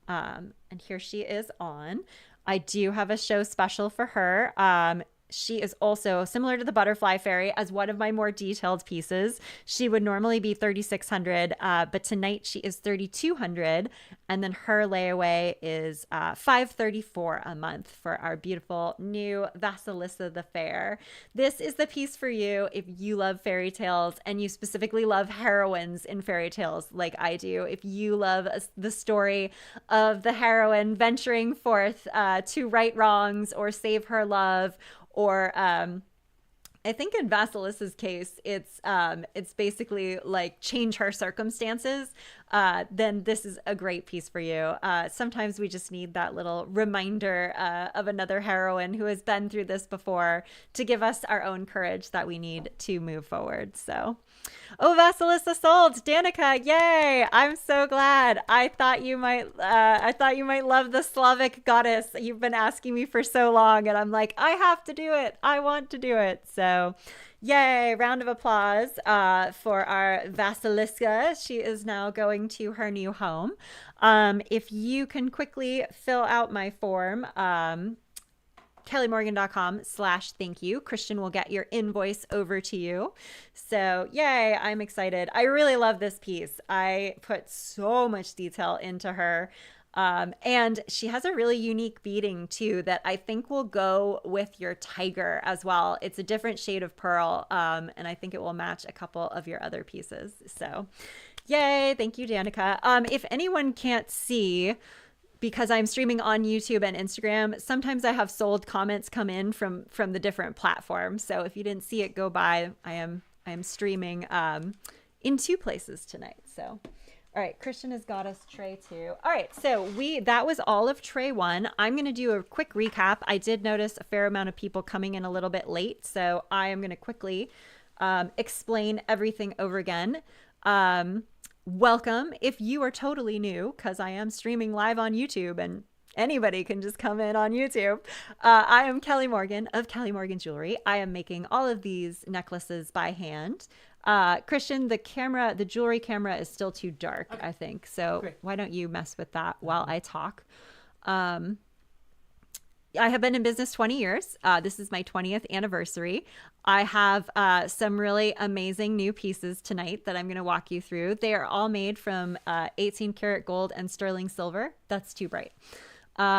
And here she is on. I do have a show special for her. She is also similar to the Butterfly Fairy as one of my more detailed pieces. She would normally be $3,600, but tonight she is $3,200. And then her layaway is $534 a month for our beautiful new Vasilisa the Fair. This is the piece for you if you love fairy tales and you specifically love heroines in fairy tales like I do. If you love the story of the heroine venturing forth to right wrongs or save her love, or I think in Vasilisa's case, it's basically like change her circumstances. Then this is a great piece for you. Sometimes we just need that little reminder of another heroine who has been through this before to give us our own courage that we need to move forward. So, oh, Vasilisa sold, Danica! Yay! I'm so glad. I thought you might love the Slavic goddess. You've been asking me for so long, and I'm like, I have to do it. I want to do it. So, yay! Round of applause for our Vasilisa. She is now going to her new home. If you can quickly fill out my form, kellymorgan.com/thank you. Christian will get your invoice over to you. So yay, I'm excited. I really love this piece. I put so much detail into her. And she has a really unique beading too that I think will go with your tiger as well. It's a different shade of pearl, and I think it will match a couple of your other pieces. So yay, thank you, Danica. If anyone can't see, because I'm streaming on YouTube and Instagram, sometimes I have sold comments come in from the different platforms. So if you didn't see it go by, I am streaming in two places tonight. So all right, Christian has got us tray 2. All right, so that was all of tray 1. I'm going to do a quick recap. I did notice a fair amount of people coming in a little bit late, so I am going to quickly explain everything over again. Welcome if you are totally new, because I am streaming live on YouTube and anybody can just come in on YouTube. I am Kelly Morgan of Kelly Morgan Jewelry. I am making all of these necklaces by hand. Christian, the jewelry camera is still too dark, okay. I think. So great. Why don't you mess with that while I talk? I have been in business 20 years. This is my 20th anniversary. I have some really amazing new pieces tonight that I'm going to walk you through. They are all made from 18 karat gold and sterling silver. That's too bright.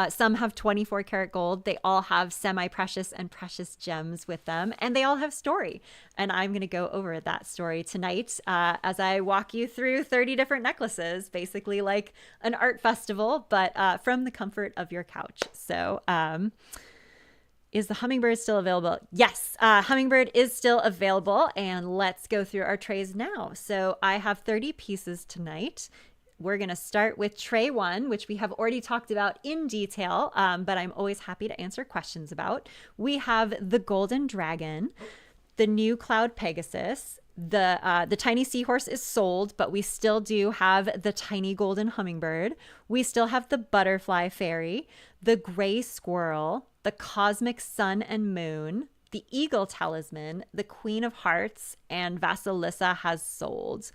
Some have 24 karat gold. They all have semi-precious and precious gems with them, and they all have story. And I'm going to go over that story tonight as I walk you through 30 different necklaces, basically like an art festival, but from the comfort of your couch. So is the hummingbird still available? Yes, hummingbird is still available, and let's go through our trays now. So I have 30 pieces tonight. We're going to start with tray 1, which we have already talked about in detail, but I'm always happy to answer questions about. We have the Golden Dragon. the new Cloud Pegasus. The tiny seahorse is sold, but we still do have the tiny golden hummingbird. We still have the butterfly fairy, the gray squirrel, the cosmic sun and moon, the eagle talisman, the queen of hearts, and Vasilissa has sold.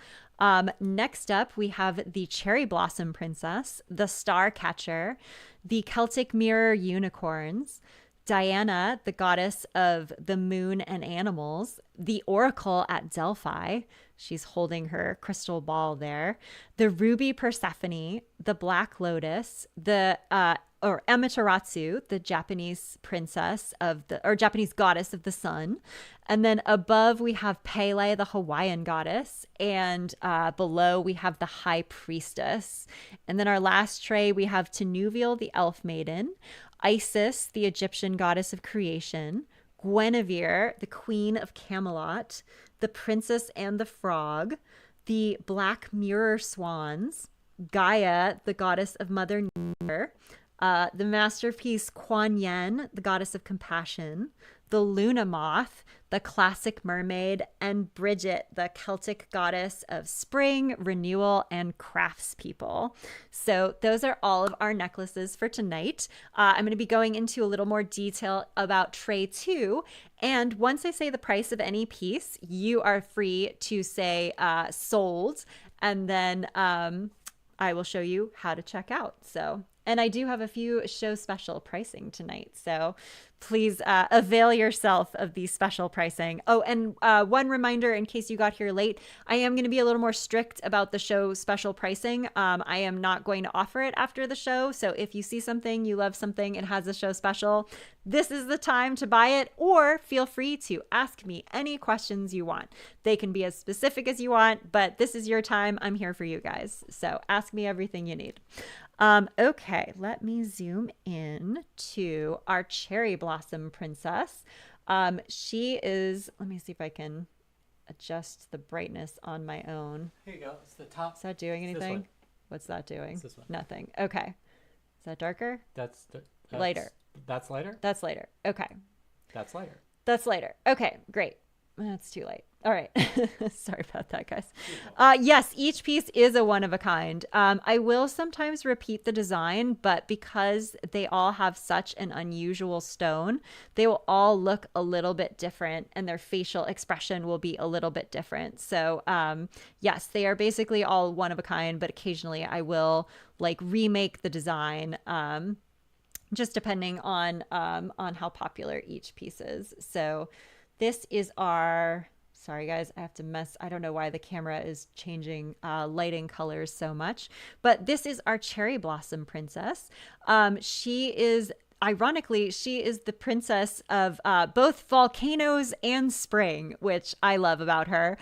Next up, we have the cherry blossom princess, the star catcher, the Celtic mirror unicorns, Diana, the goddess of the moon and animals, the oracle at Delphi. She's holding her crystal ball there. The ruby Persephone, the black lotus, the or Amaterasu, the Japanese princess of the, or Japanese goddess of the sun. And then above we have Pele, the Hawaiian goddess. And below we have the high priestess. And then our last tray, we have Tinuviel, the elf maiden, Isis, the Egyptian goddess of creation, Guinevere, the queen of Camelot, the princess and the frog, the black mirror swans, Gaia, the goddess of Mother Nature, the masterpiece Kuan Yin, the goddess of compassion, the Luna moth, the classic mermaid, and Bridget, the Celtic goddess of spring, renewal, and craftspeople. So those are all of our necklaces for tonight. I'm going to be going into a little more detail about tray 2. And once I say the price of any piece, you are free to say sold, and then I will show you how to check out. And I do have a few show special pricing tonight. So please avail yourself of the special pricing. Oh, and one reminder in case you got here late, I am going to be a little more strict about the show special pricing. I am not going to offer it after the show. So if you see something, you love something, it has a show special, this is the time to buy it, or feel free to ask me any questions you want. They can be as specific as you want, but this is your time. I'm here for you guys. So ask me everything you need. Okay, let me zoom in to our cherry blossom princess. She is, let me see if I can adjust the brightness on my own. Here you go. It's the top. Is that doing anything? What's that doing? It's this one. Nothing. Okay. Is that darker? That's lighter. That's lighter? That's lighter. Okay. That's lighter. That's lighter. Okay, great. That's too light. All right. Sorry about that, guys. Yes, each piece is a one of a kind. I will sometimes repeat the design, but because they all have such an unusual stone, they will all look a little bit different and their facial expression will be a little bit different. So yes, they are basically all one of a kind, but occasionally I will like remake the design just depending on how popular each piece is. So this is our, sorry guys, I have to I don't know why the camera is changing lighting colors so much, but this is our cherry blossom princess. Ironically, she is the princess of both volcanoes and spring, which I love about her.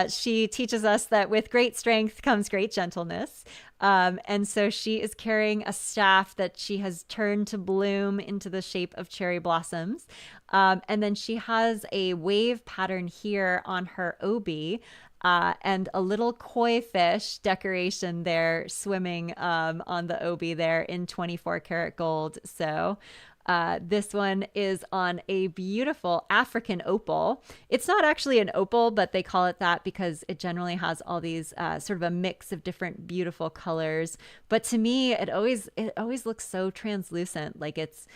She teaches us that with great strength comes great gentleness. And so she is carrying a staff that she has turned to bloom into the shape of cherry blossoms. And then she has a wave pattern here on her obi. And a little koi fish decoration there swimming on the obi there in 24 karat gold. So this one is on a beautiful African opal. It's not actually an opal, but they call it that because it generally has all these sort of a mix of different beautiful colors. But to me, it always looks so translucent, like it's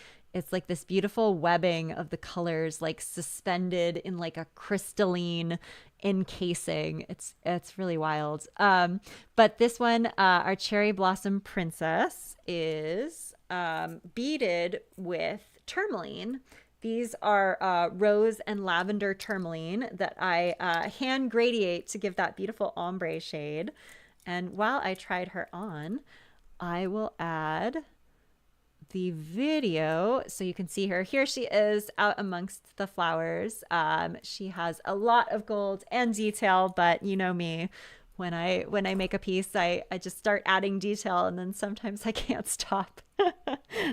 like this beautiful webbing of the colors, like suspended in like a crystalline encasing. It's really wild. But this one, our cherry blossom princess, is beaded with tourmaline. These are rose and lavender tourmaline that I hand gradiate to give that beautiful ombre shade. And while I tried her on, I will add the video so you can see her. Here she is out amongst the flowers. She has a lot of gold and detail, but you know me, when I make a piece, I just start adding detail and then sometimes I can't stop.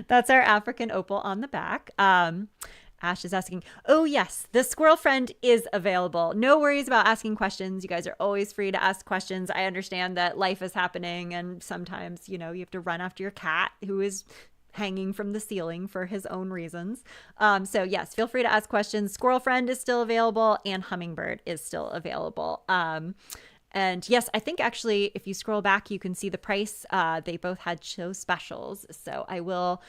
That's our African opal on the back. Ash is asking, oh yes, the squirrel friend is available. No worries about asking questions. You guys are always free to ask questions. I understand that life is happening and sometimes, you know, you have to run after your cat who is hanging from the ceiling for his own reasons. So yes, feel free to ask questions. Squirrel Friend is still available and Hummingbird is still available. And yes, I think actually if you scroll back, you can see the price. They both had show specials. So I will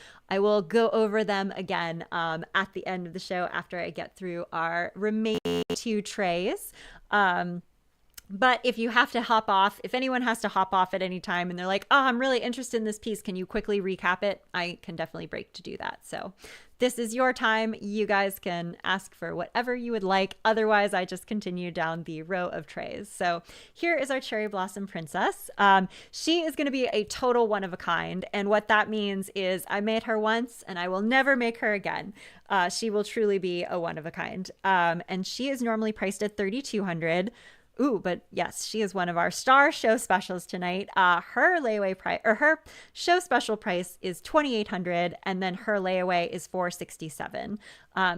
go over them again at the end of the show after I get through our remaining 2 trays. But if you have to hop off, if anyone has to hop off at any time and they're like, oh, I'm really interested in this piece, can you quickly recap it? I can definitely break to do that. So this is your time. You guys can ask for whatever you would like. Otherwise, I just continue down the row of trays. So here is our Cherry Blossom Princess. She is going to be a total one of a kind. And what that means is I made her once and I will never make her again. She will truly be a one of a kind. And she is normally priced at $3,200. Ooh, but yes, she is one of our star show specials tonight. Her layaway price, or her show special price, is $2,800, and then her layaway is $467.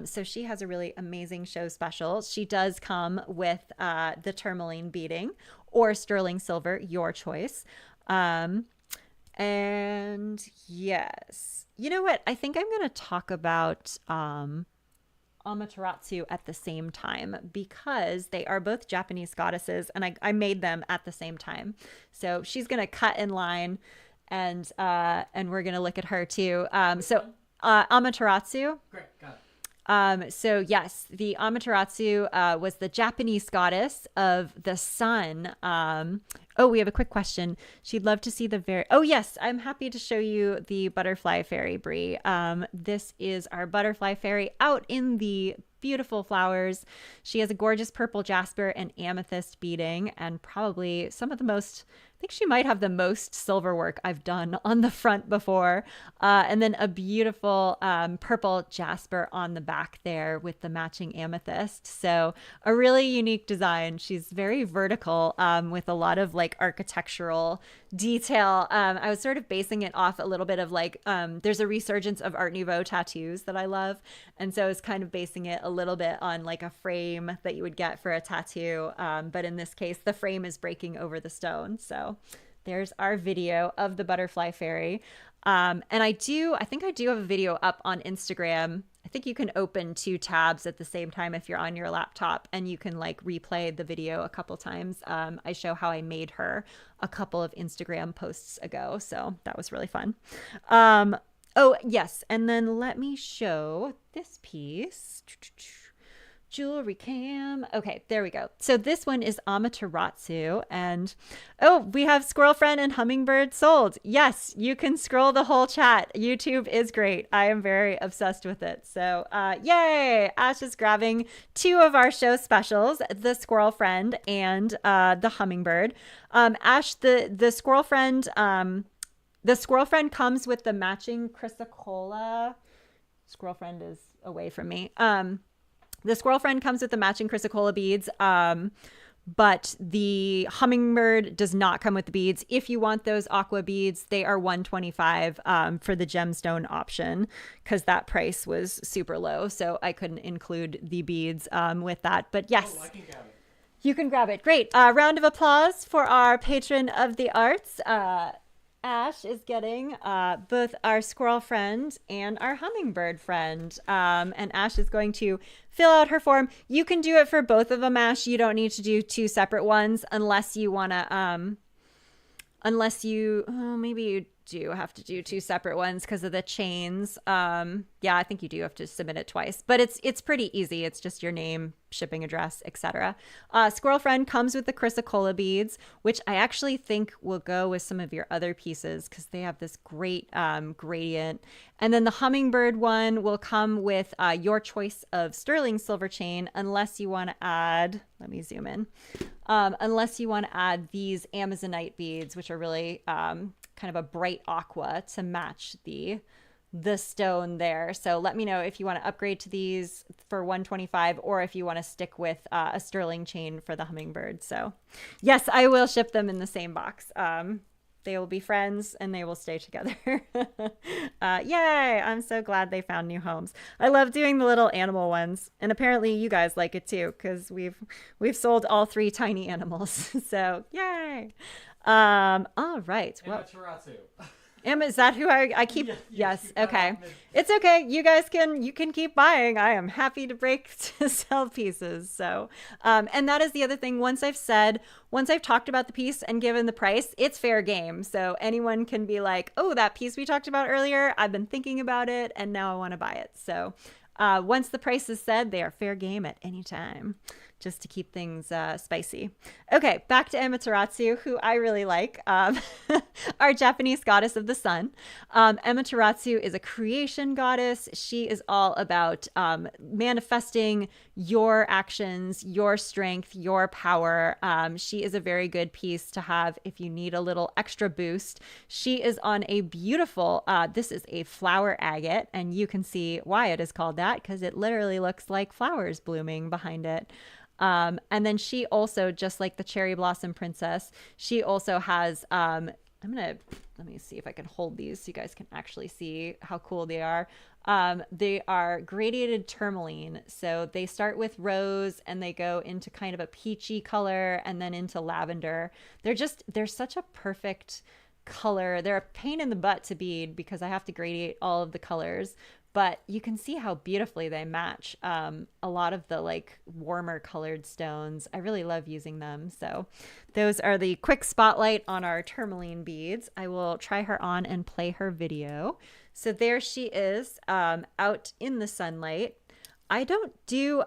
So she has a really amazing show special. She does come with the tourmaline beading or sterling silver, your choice. And yes, you know what? I think I'm going to talk about Amaterasu at the same time because they are both Japanese goddesses and I made them at the same time. So she's going to cut in line and we're going to look at her too. Amaterasu. Great, got it. So yes, the Amaterasu was the Japanese goddess of the sun. Oh, we have a quick question. She'd love to see oh yes, I'm happy to show you the butterfly fairy, Brie. This is our butterfly fairy out in the beautiful flowers. She has a gorgeous purple jasper and amethyst beading and probably some of the most, I think she might have the most silver work I've done on the front before. And then a beautiful purple jasper on the back there with the matching amethyst. So a really unique design. She's very vertical with a lot of like architectural detail. I was sort of basing it off a little bit of like, there's a resurgence of Art Nouveau tattoos that I love. And so I was kind of basing it a little bit on like a frame that you would get for a tattoo. But in this case, the frame is breaking over the stone. So there's our video of the butterfly fairy. And I think I do have a video up on Instagram. I think you can open 2 tabs at the same time if you're on your laptop and you can like replay the video a couple times. I show how I made her a couple of Instagram posts ago. So that was really fun. Oh, yes. And then let me show this piece. Jewelry cam. Okay, there we go. So this one is Amaterasu. And oh, we have Squirrel Friend and Hummingbird sold. Yes, you can scroll the whole chat. YouTube is great. I am very obsessed with it. So yay! Ash is grabbing 2 of our show specials, the Squirrel Friend and the Hummingbird. Ash, the Squirrel Friend, comes with the matching chrysocolla. Squirrel Friend is away from me. The Squirrel Friend comes with the matching chrysocolla beads, but the Hummingbird does not come with the beads. If you want those aqua beads, they are $125 for the gemstone option because that price was super low, so I couldn't include the beads with that. But yes, I can grab it. You can grab it. Great. Round of applause for our patron of the arts. Ash is getting both our Squirrel Friend and our Hummingbird friend. And Ash is going to fill out her form. You can do it for both of them, Ash. You don't need to do 2 separate ones unless you want to, maybe you do have to do 2 separate ones because of the chains. Yeah, I think you do have to submit it twice, but it's pretty easy. It's just your name, shipping address, etc. Squirrel Friend comes with the chrysocolla beads, which I actually think will go with some of your other pieces because they have this great gradient. And then the Hummingbird one will come with your choice of sterling silver chain, unless you want to add, let me zoom in, unless you want to add these Amazonite beads, which are really kind of a bright aqua to match the stone there. So let me know if you want to upgrade to these for $125 or if you want to stick with a sterling chain for the Hummingbird. So yes, I will ship them in the same box. They will be friends and they will stay together. Yay! I'm so glad they found new homes. I love doing the little animal ones, and apparently you guys like it too because we've sold all 3 tiny animals. So yay! All right. Amaterasu. Is that who I keep? Yes. Okay. It's okay. You can keep buying. I am happy to break to sell pieces. So, and that is the other thing. Once I've talked about the piece and given the price, it's fair game. So anyone can be like, oh, that piece we talked about earlier, I've been thinking about it and now I want to buy it. So, once the price is said, they are fair game at any time, just to keep things spicy. Okay, back to Amaterasu, who I really like, our Japanese goddess of the sun. Amaterasu is a creation goddess. She is all about manifesting your actions, your strength, your power. She is a very good piece to have if you need a little extra boost. She is on a beautiful, this is a flower agate, and you can see why it is called that, because it literally looks like flowers blooming behind it. And then she also, just like the cherry blossom princess, she also has, let me see if I can hold these so you guys can actually see how cool they are. They are gradiated tourmaline. So they start with rose and they go into kind of a peachy color and then into lavender. They're such a perfect color. They're a pain in the butt to bead because I have to gradiate all of the colors. But you can see how beautifully they match a lot of the like warmer colored stones. I really love using them. So those are the quick spotlight on our tourmaline beads. I will try her on and play her video. So there she is out in the sunlight. I don't do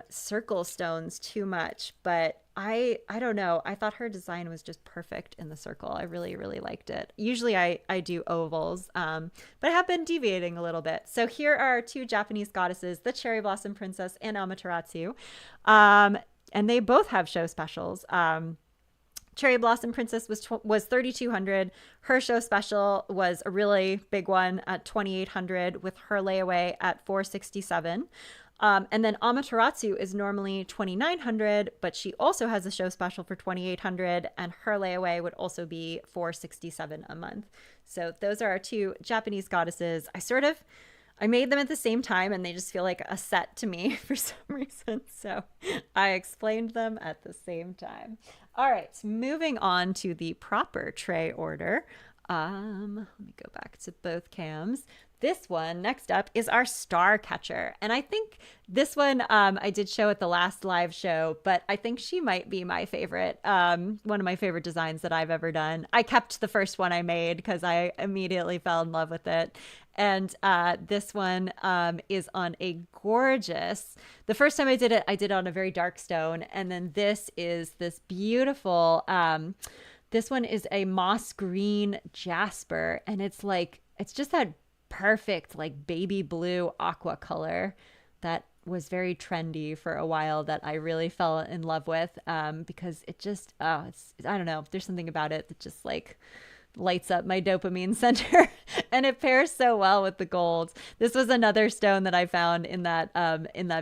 circle stones too much, but I don't know. I thought her design was just perfect in the circle. I really, really liked it. Usually I do ovals, but I have been deviating a little bit. So here are our two Japanese goddesses, the Cherry Blossom Princess and Amaterasu. And they both have show specials. Cherry Blossom Princess was 3,200. Her show special was a really big one at 2,800 with her layaway at 467. And then Amaterasu is normally 2,900, but she also has a show special for 2,800, and her layaway would also be 467 a month. So those are our two Japanese goddesses. I made them at the same time, and they just feel like a set to me for some reason. So I explained them at the same time. All right, moving on to the proper tray order. Let me go back to both cams. This one next up is our star catcher. And I think this one I did show at the last live show, but I think she might be my favorite, one of my favorite designs that I've ever done. I kept the first one I made because I immediately fell in love with it. And this one is on a gorgeous, the first time I did it on a very dark stone. And then this is this beautiful, this one is a moss green jasper. And it's just that perfect like baby blue aqua color that was very trendy for a while that I really fell in love with because it just I don't know, there's something about it that just like lights up my dopamine center and it pairs so well with the gold. This was another stone that I found in that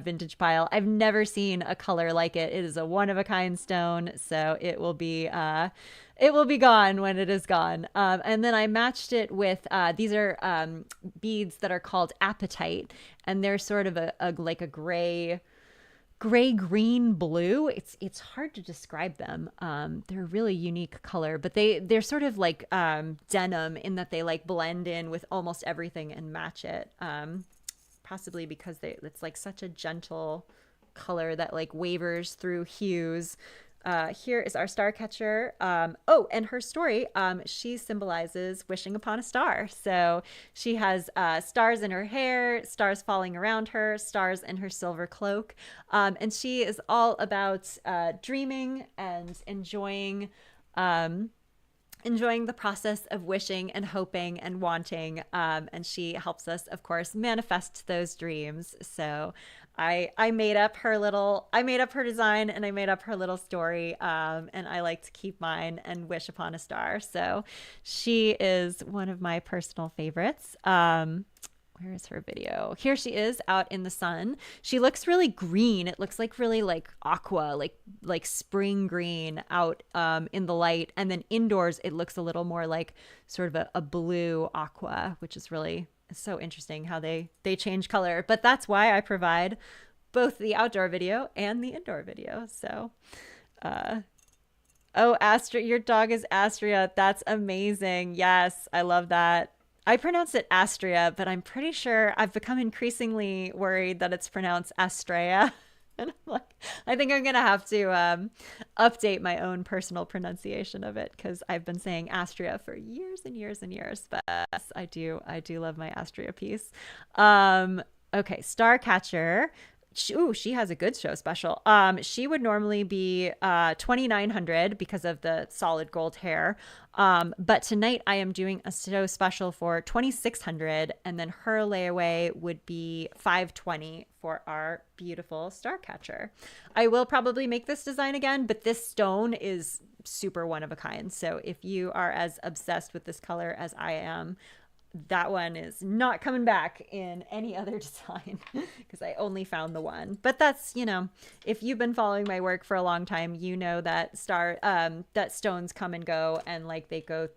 vintage pile. I've never seen a color like it. It is a one of a kind stone, so it will be gone when it is gone. And then I matched it with these are beads that are called apatite, and they're sort of a gray green blue. It's hard to describe them. They're a really unique color, but they're sort of like denim in that they like blend in with almost everything and match it. Possibly because it's like such a gentle color that like wavers through hues. Here is our star catcher. And her story, she symbolizes wishing upon a star. So she has stars in her hair, stars falling around her, stars in her silver cloak. And she is all about dreaming and enjoying the process of wishing and hoping and wanting. And she helps us, of course, manifest those dreams. So I made up her design and I made up her little story. And I like to keep mine and wish upon a star. So she is one of my personal favorites. Where is her video? Here she is out in the sun. She looks really green. It looks like really like aqua, like spring green out in the light. And then indoors, it looks a little more like sort of a blue aqua, which is really so interesting how they change color. But that's why I provide both the outdoor video and the indoor video. So Oh, Astria, your dog is Astria. That's amazing. Yes, I love that. I pronounce it Astria, but I'm pretty sure I've become increasingly worried that it's pronounced Astrea. And I'm like, I think I'm gonna have to update my own personal pronunciation of it because I've been saying Astria for years and years and years. But yes, I do love my Astria piece. Okay, Starcatcher. Ooh, she has a good show special. She would normally be 2,900 because of the solid gold hair. But tonight I am doing a show special for 2,600, and then her layaway would be 520 for our beautiful Starcatcher. I will probably make this design again, but this stone is super one of a kind. So if you are as obsessed with this color as I am, that one is not coming back in any other design because I only found the one. But that's, if you've been following my work for a long time, you know that that stones come and go, and like they go,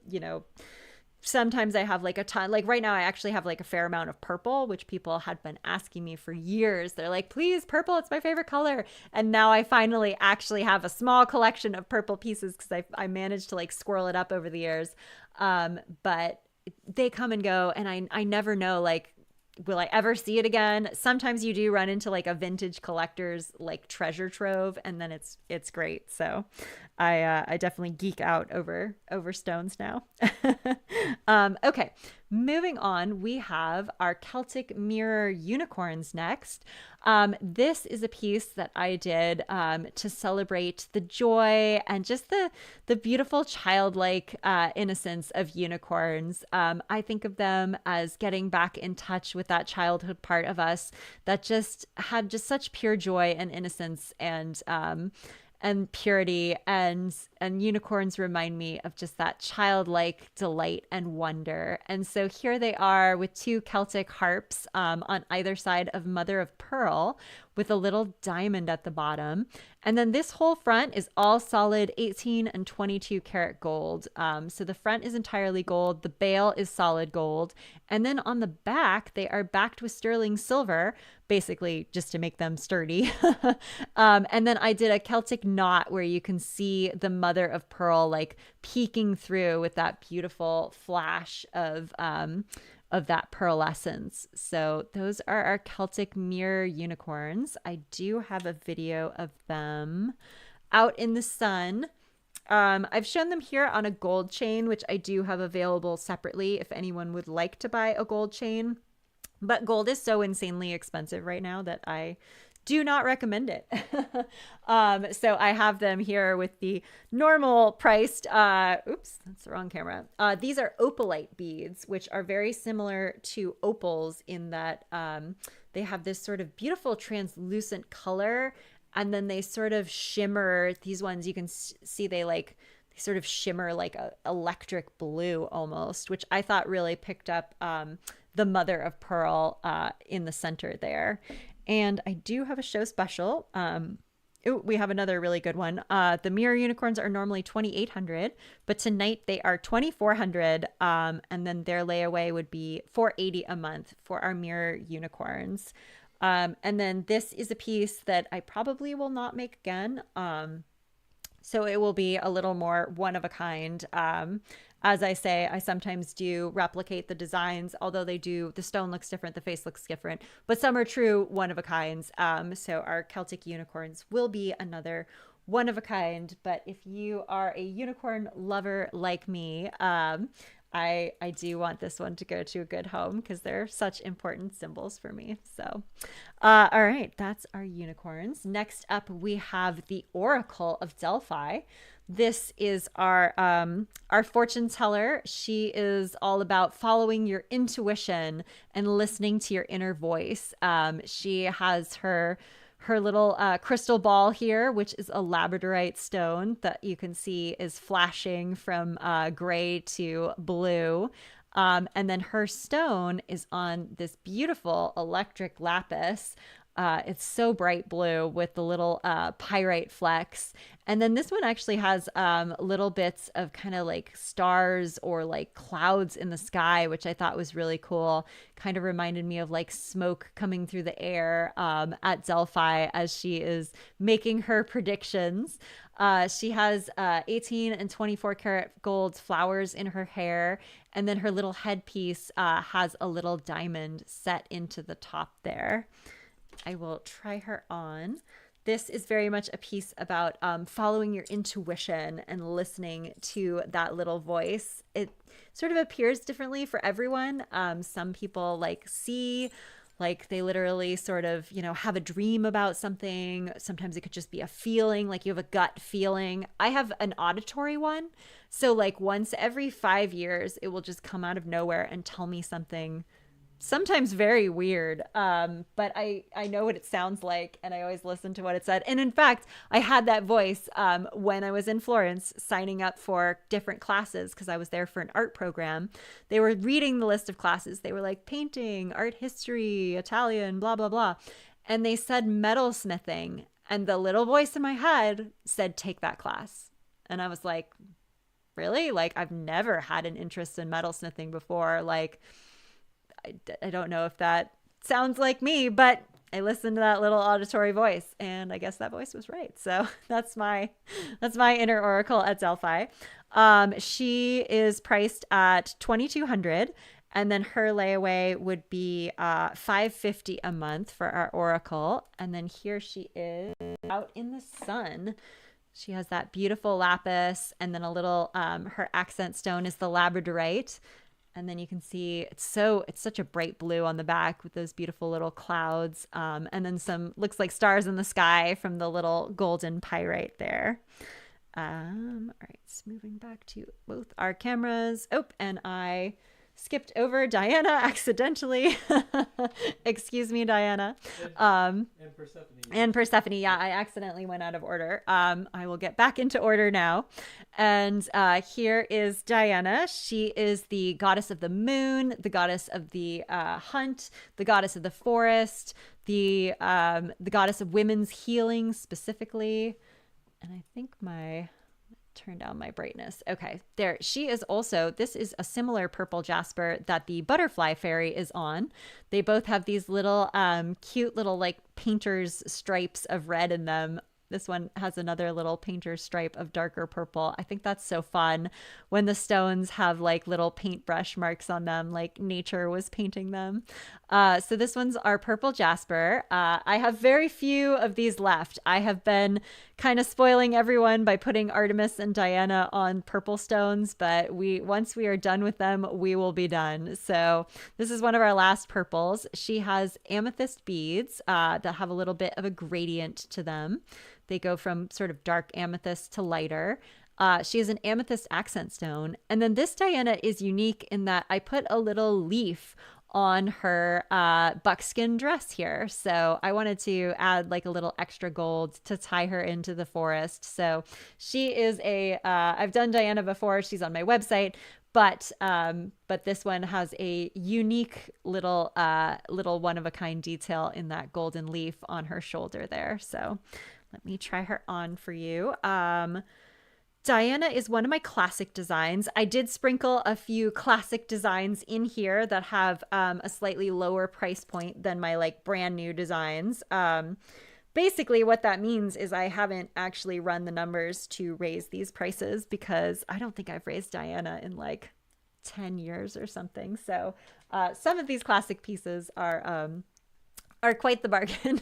sometimes I have like a ton, like right now I actually have like a fair amount of purple, which people had been asking me for years. They're like, please, purple, it's my favorite color. And now I finally actually have a small collection of purple pieces because I managed to like squirrel it up over the years. But they come and go, and I never know, like, will I ever see it again? Sometimes you do run into like a vintage collector's like treasure trove, and then it's great. So I definitely geek out over stones now. Okay, moving on, we have our Celtic mirror unicorns next. This is a piece that I did to celebrate the joy and just the beautiful childlike innocence of unicorns. I think of them as getting back in touch with that childhood part of us that just had just such pure joy and innocence and purity, and unicorns remind me of just that childlike delight and wonder. And so here they are with two Celtic harps on either side of mother of pearl with a little diamond at the bottom. And then this whole front is all solid 18 and 22 karat gold. So the front is entirely gold. The bail is solid gold. And then on the back, they are backed with sterling silver, basically just to make them sturdy. And then I did a Celtic knot where you can see the mother of pearl like peeking through with that beautiful flash of that pearlescence. So those are our Celtic mirror unicorns. I do have a video of them out in the sun. I've shown them here on a gold chain, which I do have available separately if anyone would like to buy a gold chain. But gold is so insanely expensive right now that I do not recommend it. So I have them here with the normal priced, oops, that's the wrong camera. These are opalite beads, which are very similar to opals in that they have this sort of beautiful translucent color, and then they sort of shimmer. These ones you can see they sort of shimmer like a electric blue almost, which I thought really picked up the mother of pearl in the center there. And I do have a show special. We have another really good one. The mirror unicorns are normally 2,800, but tonight they are 2,400. And then their layaway would be 480 a month for our mirror unicorns. And then this is a piece that I probably will not make again. So it will be a little more one of a kind. As I say, I sometimes do replicate the designs, although the stone looks different, the face looks different, but some are true one of a kinds. So our Celtic unicorns will be another one of a kind. But if you are a unicorn lover like me, I do want this one to go to a good home because they're such important symbols for me. So, all right, that's our unicorns. Next up, we have the Oracle of Delphi. This is our fortune teller. She is all about following your intuition and listening to your inner voice. She has her little crystal ball here, which is a labradorite stone that you can see is flashing from gray to blue. And then her stone is on this beautiful electric lapis. It's so bright blue with the little pyrite flecks. And then this one actually has little bits of kind of like stars or like clouds in the sky, which I thought was really cool. Kind of reminded me of like smoke coming through the air at Delphi as she is making her predictions. She has 18 and 24 karat gold flowers in her hair. And then her little headpiece has a little diamond set into the top there. I will try her on. This is very much a piece about following your intuition and listening to that little voice. It sort of appears differently for everyone. Some people like they literally sort of, have a dream about something. Sometimes it could just be a feeling, like you have a gut feeling. I have an auditory one. So like once every 5 years, it will just come out of nowhere and tell me something, sometimes very weird. But I know what it sounds like, and I always listen to what it said. And in fact, I had that voice when I was in Florence signing up for different classes because I was there for an art program. They were reading the list of classes. They were like painting, art history, Italian, blah, blah, blah. And they said metalsmithing. And the little voice in my head said, take that class. And I was like, really? Like, I've never had an interest in metalsmithing before. Like, I don't know if that sounds like me, but I listened to that little auditory voice, and I guess that voice was right. So that's my inner oracle at Delphi. She is priced at $2,200, and then her layaway would be $550 a month for our oracle. And then here she is out in the sun. She has that beautiful lapis, and then a little her accent stone is the labradorite. And then you can see it's such a bright blue on the back with those beautiful little clouds. And then some looks like stars in the sky from the little golden pyrite there. All right, so moving back to both our cameras. Oh, and I skipped over Diana accidentally. Excuse me, Diana. And Persephone. And Persephone. Yeah, I accidentally went out of order. I will get back into order now. And here is Diana. She is the goddess of the moon, the goddess of the hunt, the goddess of the forest, the goddess of women's healing specifically. And I think turn down my brightness. Okay, there. She is also, this is a similar purple jasper that the butterfly fairy is on. They both have these little cute little like painter's stripes of red in them. This one has another little painter's stripe of darker purple. I think that's so fun when the stones have like little paintbrush marks on them, like nature was painting them. So this one's our purple jasper. I have very few of these left. I have been kind of spoiling everyone by putting Artemis and Diana on purple stones, but once we are done with them, we will be done. So this is one of our last purples. She has amethyst beads that have a little bit of a gradient to them. They go from sort of dark amethyst to lighter. She has an amethyst accent stone. And then this Diana is unique in that I put a little leaf on her buckskin dress here. So I wanted to add like a little extra gold to tie her into the forest. So she is I've done Diana before. She's on my website. But this one has a unique little one-of-a-kind detail in that golden leaf on her shoulder there. So let me try her on for you. Diana is one of my classic designs. I did sprinkle a few classic designs in here that have a slightly lower price point than my like brand new designs. Basically what that means is I haven't actually run the numbers to raise these prices because I don't think I've raised Diana in like 10 years or something. So some of these classic pieces are quite the bargain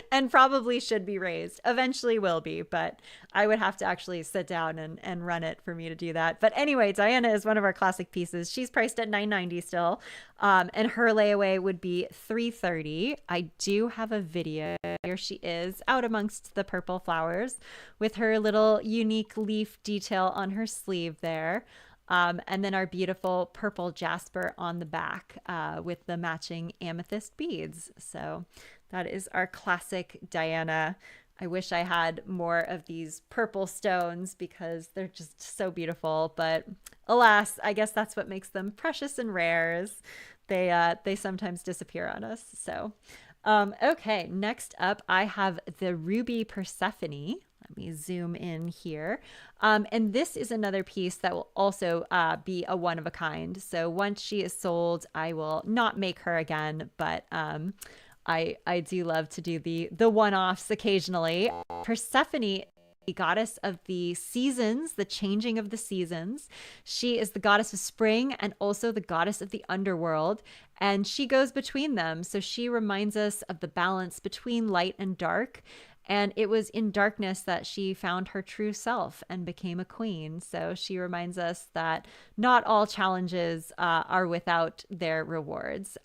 and probably should be raised. Eventually will be, but I would have to actually sit down and run it for me to do that. But anyway, Diana is one of our classic pieces. She's priced at $990 still. And her layaway would be $330. I do have a video. Here she is out amongst the purple flowers with her little unique leaf detail on her sleeve there. And then our beautiful purple jasper on the back with the matching amethyst beads. So that is our classic Diana. I wish I had more of these purple stones because they're just so beautiful. But alas, I guess that's what makes them precious and rare. They sometimes disappear on us. So Okay, next up, I have the Ruby Persephone. Let me zoom in here. And this is another piece that will also be a one of a kind. So once she is sold, I will not make her again, but I do love to do the one-offs occasionally. Persephone, the goddess of the seasons, the changing of the seasons. She is the goddess of spring and also the goddess of the underworld, and she goes between them. So she reminds us of the balance between light and dark. And it was in darkness that she found her true self and became a queen. So she reminds us that not all challenges are without their rewards.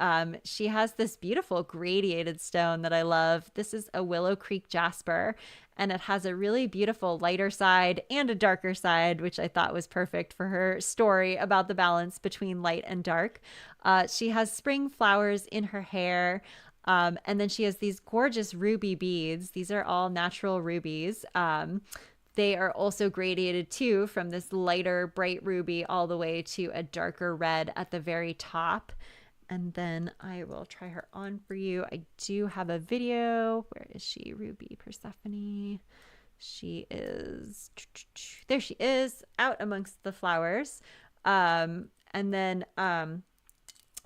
She has this beautiful gradiated stone that I love. This is a Willow Creek jasper, and it has a really beautiful lighter side and a darker side, which I thought was perfect for her story about the balance between light and dark. She has spring flowers in her hair. And then she has these gorgeous ruby beads. These are all natural rubies. They are also gradated too, from this lighter, bright ruby all the way to a darker red at the very top. And then I will try her on for you. I do have a video. Where is she? Ruby Persephone. She is, there she is, out amongst the flowers. And then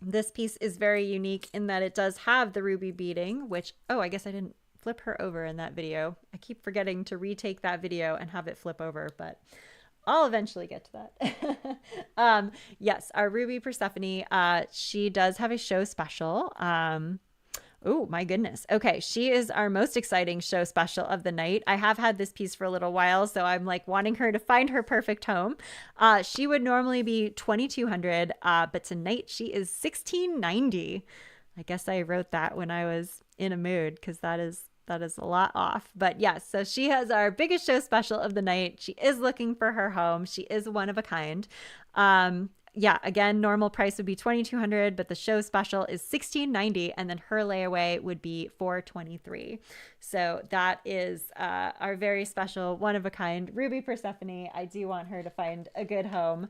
this piece is very unique in that it does have the ruby beading, which, oh, I guess I didn't flip her over in that video. I keep forgetting to retake that video and have it flip over, but I'll eventually get to that. Yes, our Ruby Persephone, she does have a show special. Oh my goodness. Okay, she is our most exciting show special of the night. I have had this piece for a little while, so I'm like wanting her to find her perfect home. She would normally be 2,200, but tonight she is 1,690. I guess I wrote that when I was in a mood because that is a lot off. But yes, so she has our biggest show special of the night. She is looking for her home. She is one of a kind. Yeah, again, normal price would be 2,200, but the show special is 1,690, and then her layaway would be 423. So that is our very special, one of a kind Ruby Persephone. I do want her to find a good home.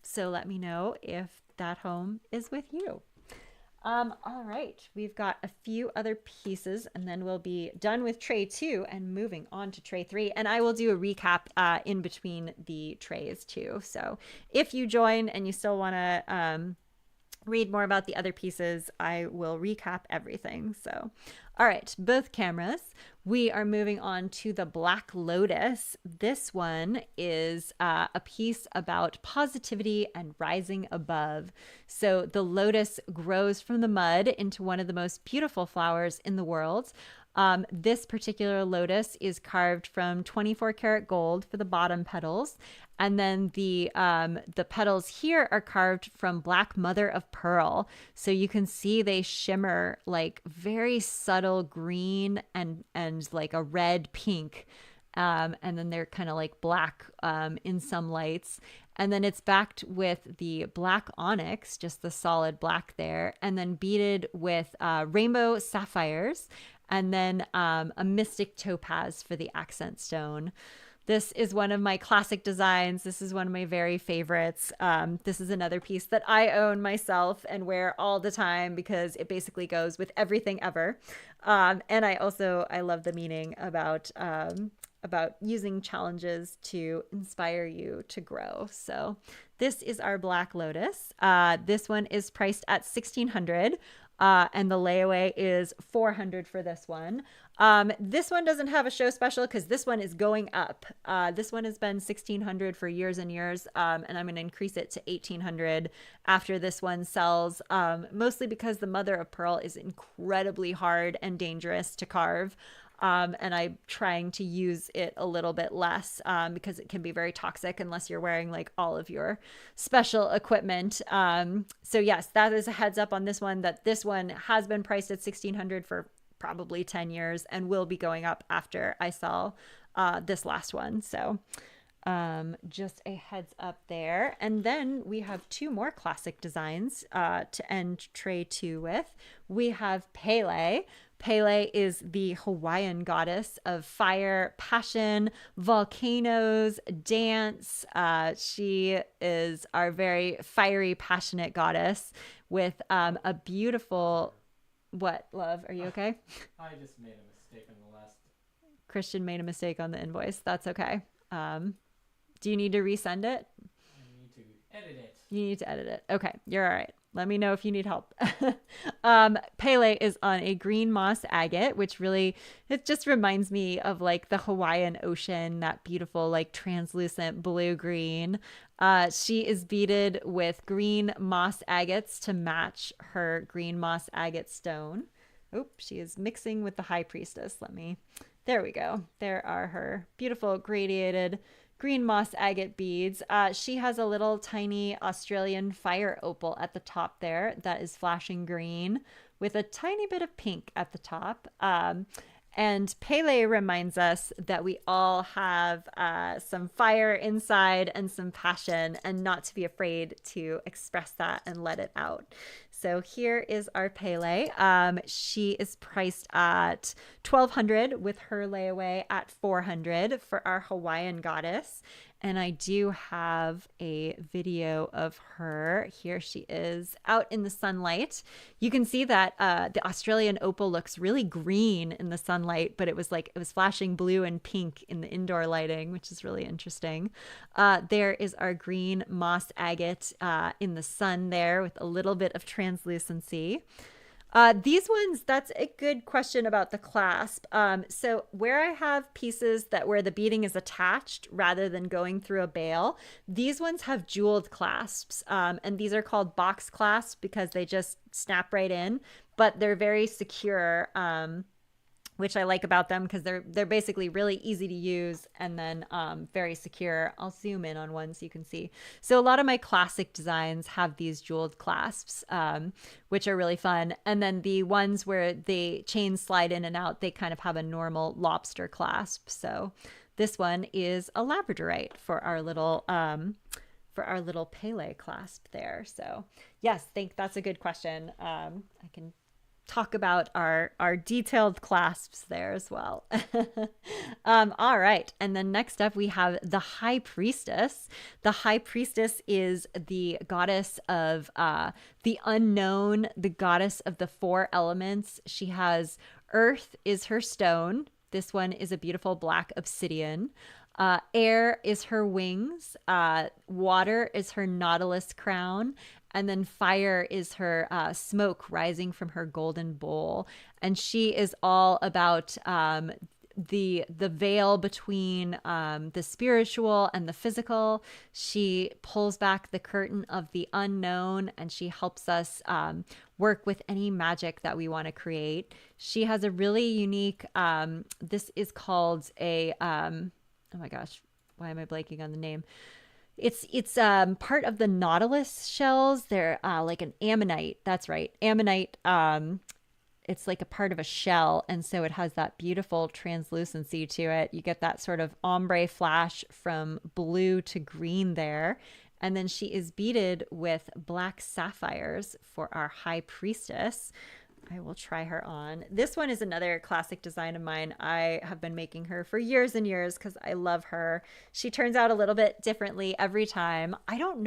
So let me know if that home is with you. All right, we've got a few other pieces and then we'll be done with tray 2 and moving on to tray 3. And I will do a recap in between the trays too. So if you join and you still want to read more about the other pieces, I will recap everything. So, all right, both cameras. We are moving on to the Black Lotus. This one is a piece about positivity and rising above. So the lotus grows from the mud into one of the most beautiful flowers in the world. This particular lotus is carved from 24 karat gold for the bottom petals. And then the petals here are carved from black mother of pearl. So you can see they shimmer like very subtle green and like a red pink. And then they're kind of like black in some lights. And then it's backed with the black onyx, just the solid black there, and then beaded with rainbow sapphires, and then a mystic topaz for the accent stone. This is one of my classic designs. This is one of my very favorites. This is another piece that I own myself and wear all the time because it basically goes with everything ever. And I love the meaning about using challenges to inspire you to grow. So this is our Black Lotus. This one is priced at $1,600. And the layaway is $400 for this one. This one doesn't have a show special because this one is going up. This one has been $1,600 for years and years, and I'm going to increase it to $1,800 after this one sells, mostly because the mother of pearl is incredibly hard and dangerous to carve. And I'm trying to use it a little bit less because it can be very toxic unless you're wearing like all of your special equipment. So yes, that is a heads up on this one, that this one has been priced at $1,600 for probably 10 years and will be going up after I sell this last one. So just a heads up there. And then we have two more classic designs to end tray 2 with. We have Pele. Pele is the Hawaiian goddess of fire, passion, volcanoes, dance. She is our very fiery, passionate goddess with a beautiful What, love? Are you okay? I just made a mistake on the last. Christian made a mistake on the invoice. That's okay. Do you need to resend it? I need to edit it. You need to edit it. Okay, you're all right. Let me know if you need help. Pele is on a green moss agate, which really, it just reminds me of like the Hawaiian ocean, that beautiful, like translucent blue green. She is beaded with green moss agates to match her green moss agate stone. Oh, she is mixing with the high priestess. There we go. There are her beautiful gradiated green moss agate beads. She has a little tiny Australian fire opal at the top there that is flashing green with a tiny bit of pink at the top. And Pele reminds us that we all have some fire inside and some passion, and not to be afraid to express that and let it out. So here is our Pele. She is priced at $1,200 with her layaway at $400 for our Hawaiian goddess. And I do have a video of her. Here she is out in the sunlight. You can see that the Australian opal looks really green in the sunlight, but it was flashing blue and pink in the indoor lighting, which is really interesting. There is our green moss agate in the sun there with a little bit of translucency. These ones, that's a good question about the clasp. So where I have pieces where the beading is attached rather than going through a bail, these ones have jeweled clasps. And these are called box clasps because they just snap right in, but they're very secure. Which I like about them because they're basically really easy to use and then very secure. I'll zoom in on one so you can see. So a lot of my classic designs have these jeweled clasps, which are really fun. And then the ones where the chains slide in and out, they kind of have a normal lobster clasp. So this one is a labradorite for our little Pele clasp there. So yes, that's a good question. I can talk about our detailed clasps there as well. All right. And then next up we have the high priestess. The high priestess is the goddess of the unknown, the goddess of the four elements. She has earth is her stone. This one is a beautiful black obsidian. Air is her wings. Water is her nautilus crown. And then fire is her smoke rising from her golden bowl. And she is all about the veil between the spiritual and the physical. She pulls back the curtain of the unknown, and she helps us work with any magic that we want to create. She has a really unique, this is called a, oh my gosh, why am I blanking on the name? It's part of the nautilus shells. They're like an ammonite. That's right. Ammonite. It's like a part of a shell. And so it has that beautiful translucency to it. You get that sort of ombre flash from blue to green there. And then she is beaded with black sapphires for our high priestess. I will try her on. This one is another classic design of mine. I have been making her for years and years because I love her. She turns out a little bit differently every time. I don't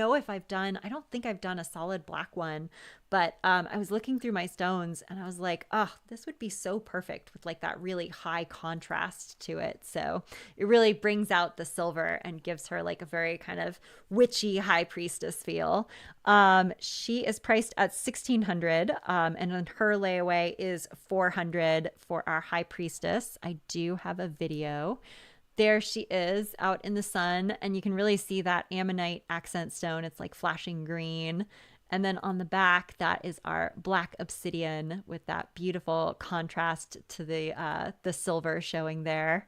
think I've done a solid black one, but I was looking through my stones and I was like, oh, this would be so perfect with like that really high contrast to it. So it really brings out the silver and gives her like a very kind of witchy high priestess feel. She is priced at $1,600, and then her layaway is $400 for our high priestess. I do have a video. There she is out in the sun, and you can really see that ammonite accent stone. It's like flashing green. And then on the back, that is our black obsidian with that beautiful contrast to the silver showing there.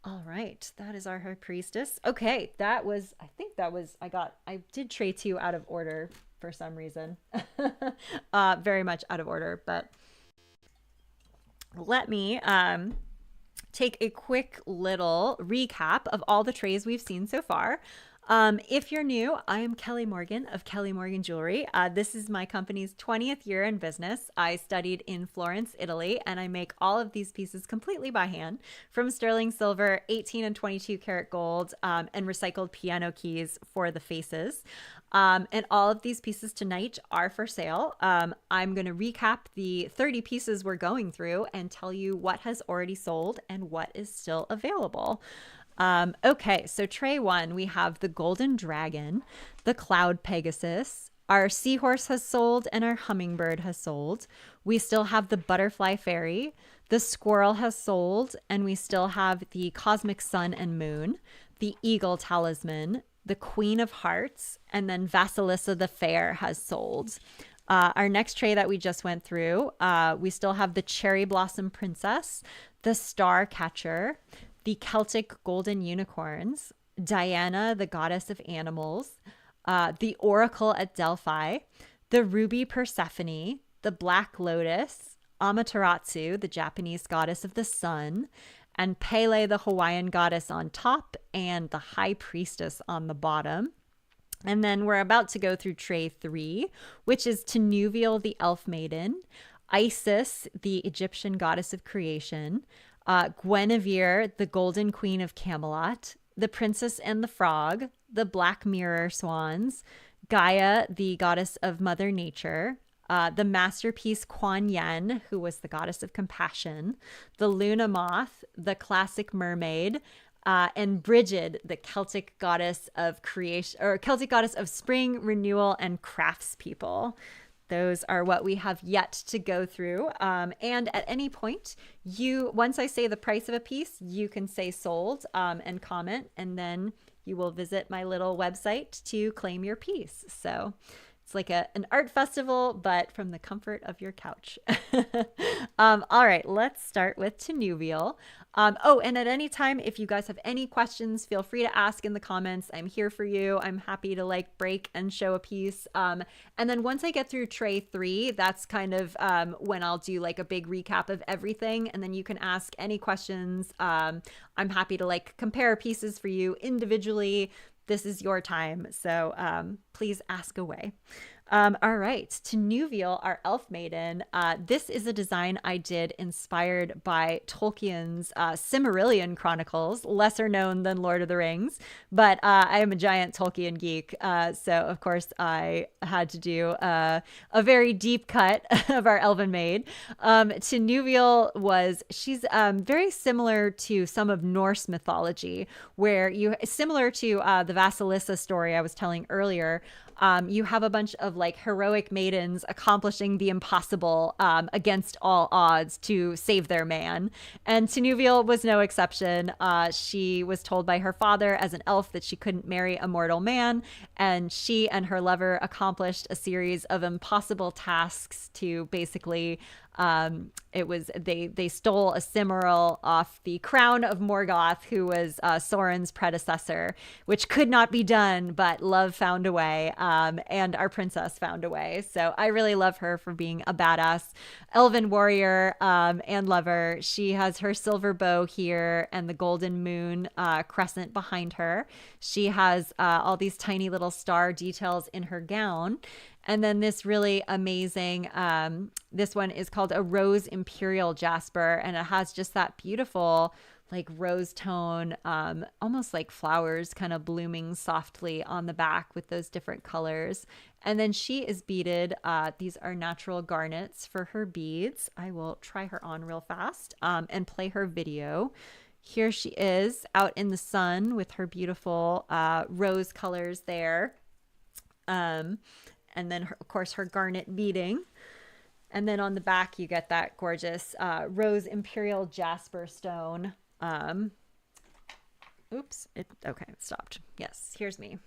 All right, that is our high priestess. Okay, I did tray two out of order for some reason. Very much out of order, but let me take a quick little recap of all the trays we've seen so far. If you're new, I am Kelly Morgan of Kelly Morgan Jewelry. This is my company's 20th year in business. I studied in Florence, Italy, and I make all of these pieces completely by hand from sterling silver, 18 and 22 karat gold, and recycled piano keys for the faces. And all of these pieces tonight are for sale. I'm going to recap the 30 pieces we're going through and tell you what has already sold and what is still available. Okay, so tray one, we have the Golden Dragon, the Cloud Pegasus. Our seahorse has sold and our hummingbird has sold. We still have the Butterfly Fairy. The squirrel has sold, and we still have the Cosmic Sun and Moon, the Eagle Talisman, the Queen of Hearts, and then Vasilissa the Fair has sold. Our next tray that we just went through, we still have the Cherry Blossom Princess, the Star Catcher, the Celtic Golden Unicorns, Diana, the Goddess of Animals, the Oracle at Delphi, the Ruby Persephone, the Black Lotus, Amaterasu, the Japanese Goddess of the Sun, and Pele, the Hawaiian Goddess on top, and the High Priestess on the bottom. And then we're about to go through tray 3, which is Tinuviel, the Elf Maiden, Isis, the Egyptian Goddess of Creation, Guinevere, the Golden Queen of Camelot, the Princess and the Frog, the Black Mirror Swans, Gaia, the Goddess of Mother Nature, the masterpiece Kuan Yin, who was the Goddess of Compassion, the Luna Moth, the Classic Mermaid, and Brigid, the Celtic Goddess of Creation, or Celtic Goddess of Spring, Renewal, and Craftspeople. Those are what we have yet to go through. And at any point, once I say the price of a piece, you can say sold and comment, and then you will visit my little website to claim your piece. So it's like an art festival, but from the comfort of your couch. All right, let's start with Tinuviel. And at any time, if you guys have any questions, feel free to ask in the comments. I'm here for you. I'm happy to break and show a piece. And then once I get through tray 3, that's kind of when I'll do a big recap of everything. And then you can ask any questions. I'm happy to compare pieces for you individually. This is your time, so please ask away. All right, Tinuviel, our elf maiden. This is a design I did inspired by Tolkien's Silmarillion Chronicles, lesser known than Lord of the Rings, but I am a giant Tolkien geek, so of course I had to do a very deep cut of our elven maid. Tinuviel she's very similar to some of Norse mythology, where similar to the Vasilissa story I was telling earlier. You have a bunch of heroic maidens accomplishing the impossible against all odds to save their man. And Tinuviel was no exception. She was told by her father as an elf that she couldn't marry a mortal man. And she and her lover accomplished a series of impossible tasks to basically they stole a Cimmeral off the crown of Morgoth, who was Sorin's predecessor, which could not be done, but love found a way, and our princess found a way. So I really love her for being a badass elven warrior and lover. She has her silver bow here and the golden moon crescent behind her. She has all these tiny little star details in her gown. And then this really amazing, this one is called a Rose Imperial Jasper, and it has just that beautiful rose tone, almost like flowers kind of blooming softly on the back with those different colors. And then she is beaded. These are natural garnets for her beads. I will try her on real fast and play her video. Here she is out in the sun with her beautiful rose colors there. And then, of course, her garnet beading. And then on the back, you get that gorgeous Rose Imperial Jasper stone. Oops. Okay, it stopped. Yes, here's me.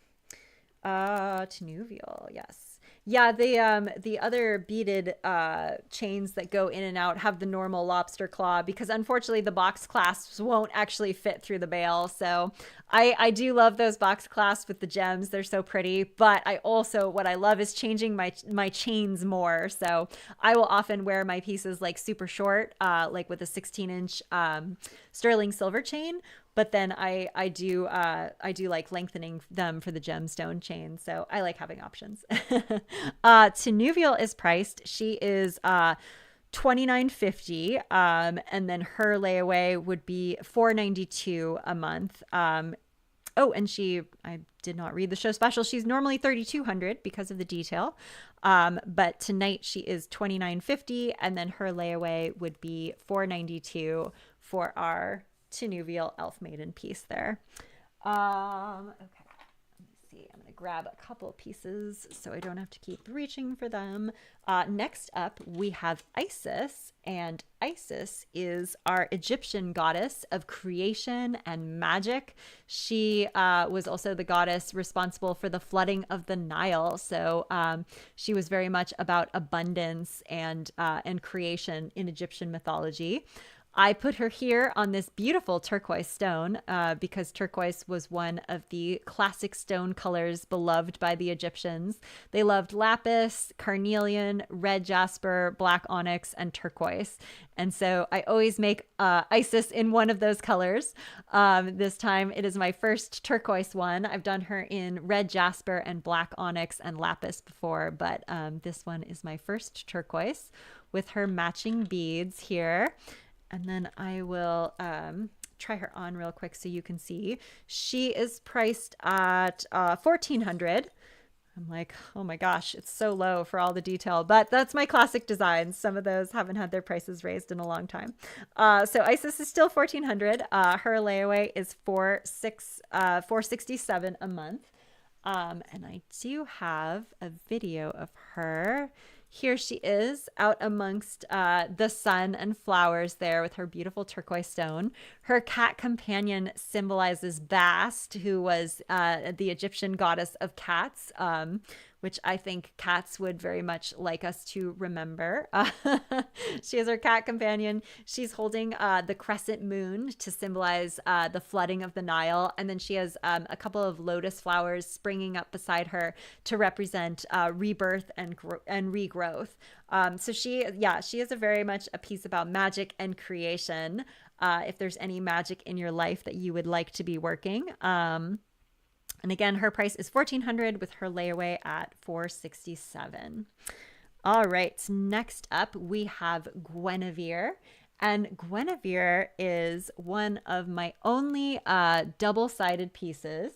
Tinuviel, yes. Yeah, the other beaded chains that go in and out have the normal lobster claw because unfortunately the box clasps won't actually fit through the bail. So I do love those box clasps with the gems. They're so pretty. But I also what I love is changing my chains more. So I will often wear my pieces like super short, like with a 16-inch sterling silver chain. But then I do like lengthening them for the gemstone chain. So I like having options. Tinuvial is priced. She is $29.50, and then her layaway would be $4.92 a month. Oh, and I did not read the show special. She's normally $3,200 because of the detail. But tonight she is $29.50, and then her layaway would be $4.92 for our Tinuvial Elf Maiden piece there. Okay. See, I'm going to grab a couple pieces so I don't have to keep reaching for them. Next up, we have Isis, and Isis is our Egyptian goddess of creation and magic. She was also the goddess responsible for the flooding of the Nile. So she was very much about abundance and creation in Egyptian mythology. I put her here on this beautiful turquoise stone because turquoise was one of the classic stone colors beloved by the Egyptians. They loved lapis, carnelian, red jasper, black onyx, and turquoise. And so I always make Isis in one of those colors. This time it is my first turquoise one. I've done her in red jasper and black onyx and lapis before, but this one is my first turquoise with her matching beads here. And then I will try her on real quick so you can see. She is priced at $1,400. I'm like, oh my gosh, it's so low for all the detail. But that's my classic designs. Some of those haven't had their prices raised in a long time. So Isis is still $1,400. Her layaway is $467 a month. And I do have a video of her. Here she is out amongst the sun and flowers there with her beautiful turquoise stone. Her cat companion symbolizes Bast, who was the Egyptian goddess of cats, which I think cats would very much like us to remember. She is her cat companion. She's holding the crescent moon to symbolize the flooding of the Nile. And then she has a couple of lotus flowers springing up beside her to represent rebirth and regrowth. So she is a very much a piece about magic and creation. If there's any magic in your life that you would like to be working. And again, her price is $1,400 with her layaway at $467. All right, next up we have Guinevere. And Guinevere is one of my only double-sided pieces.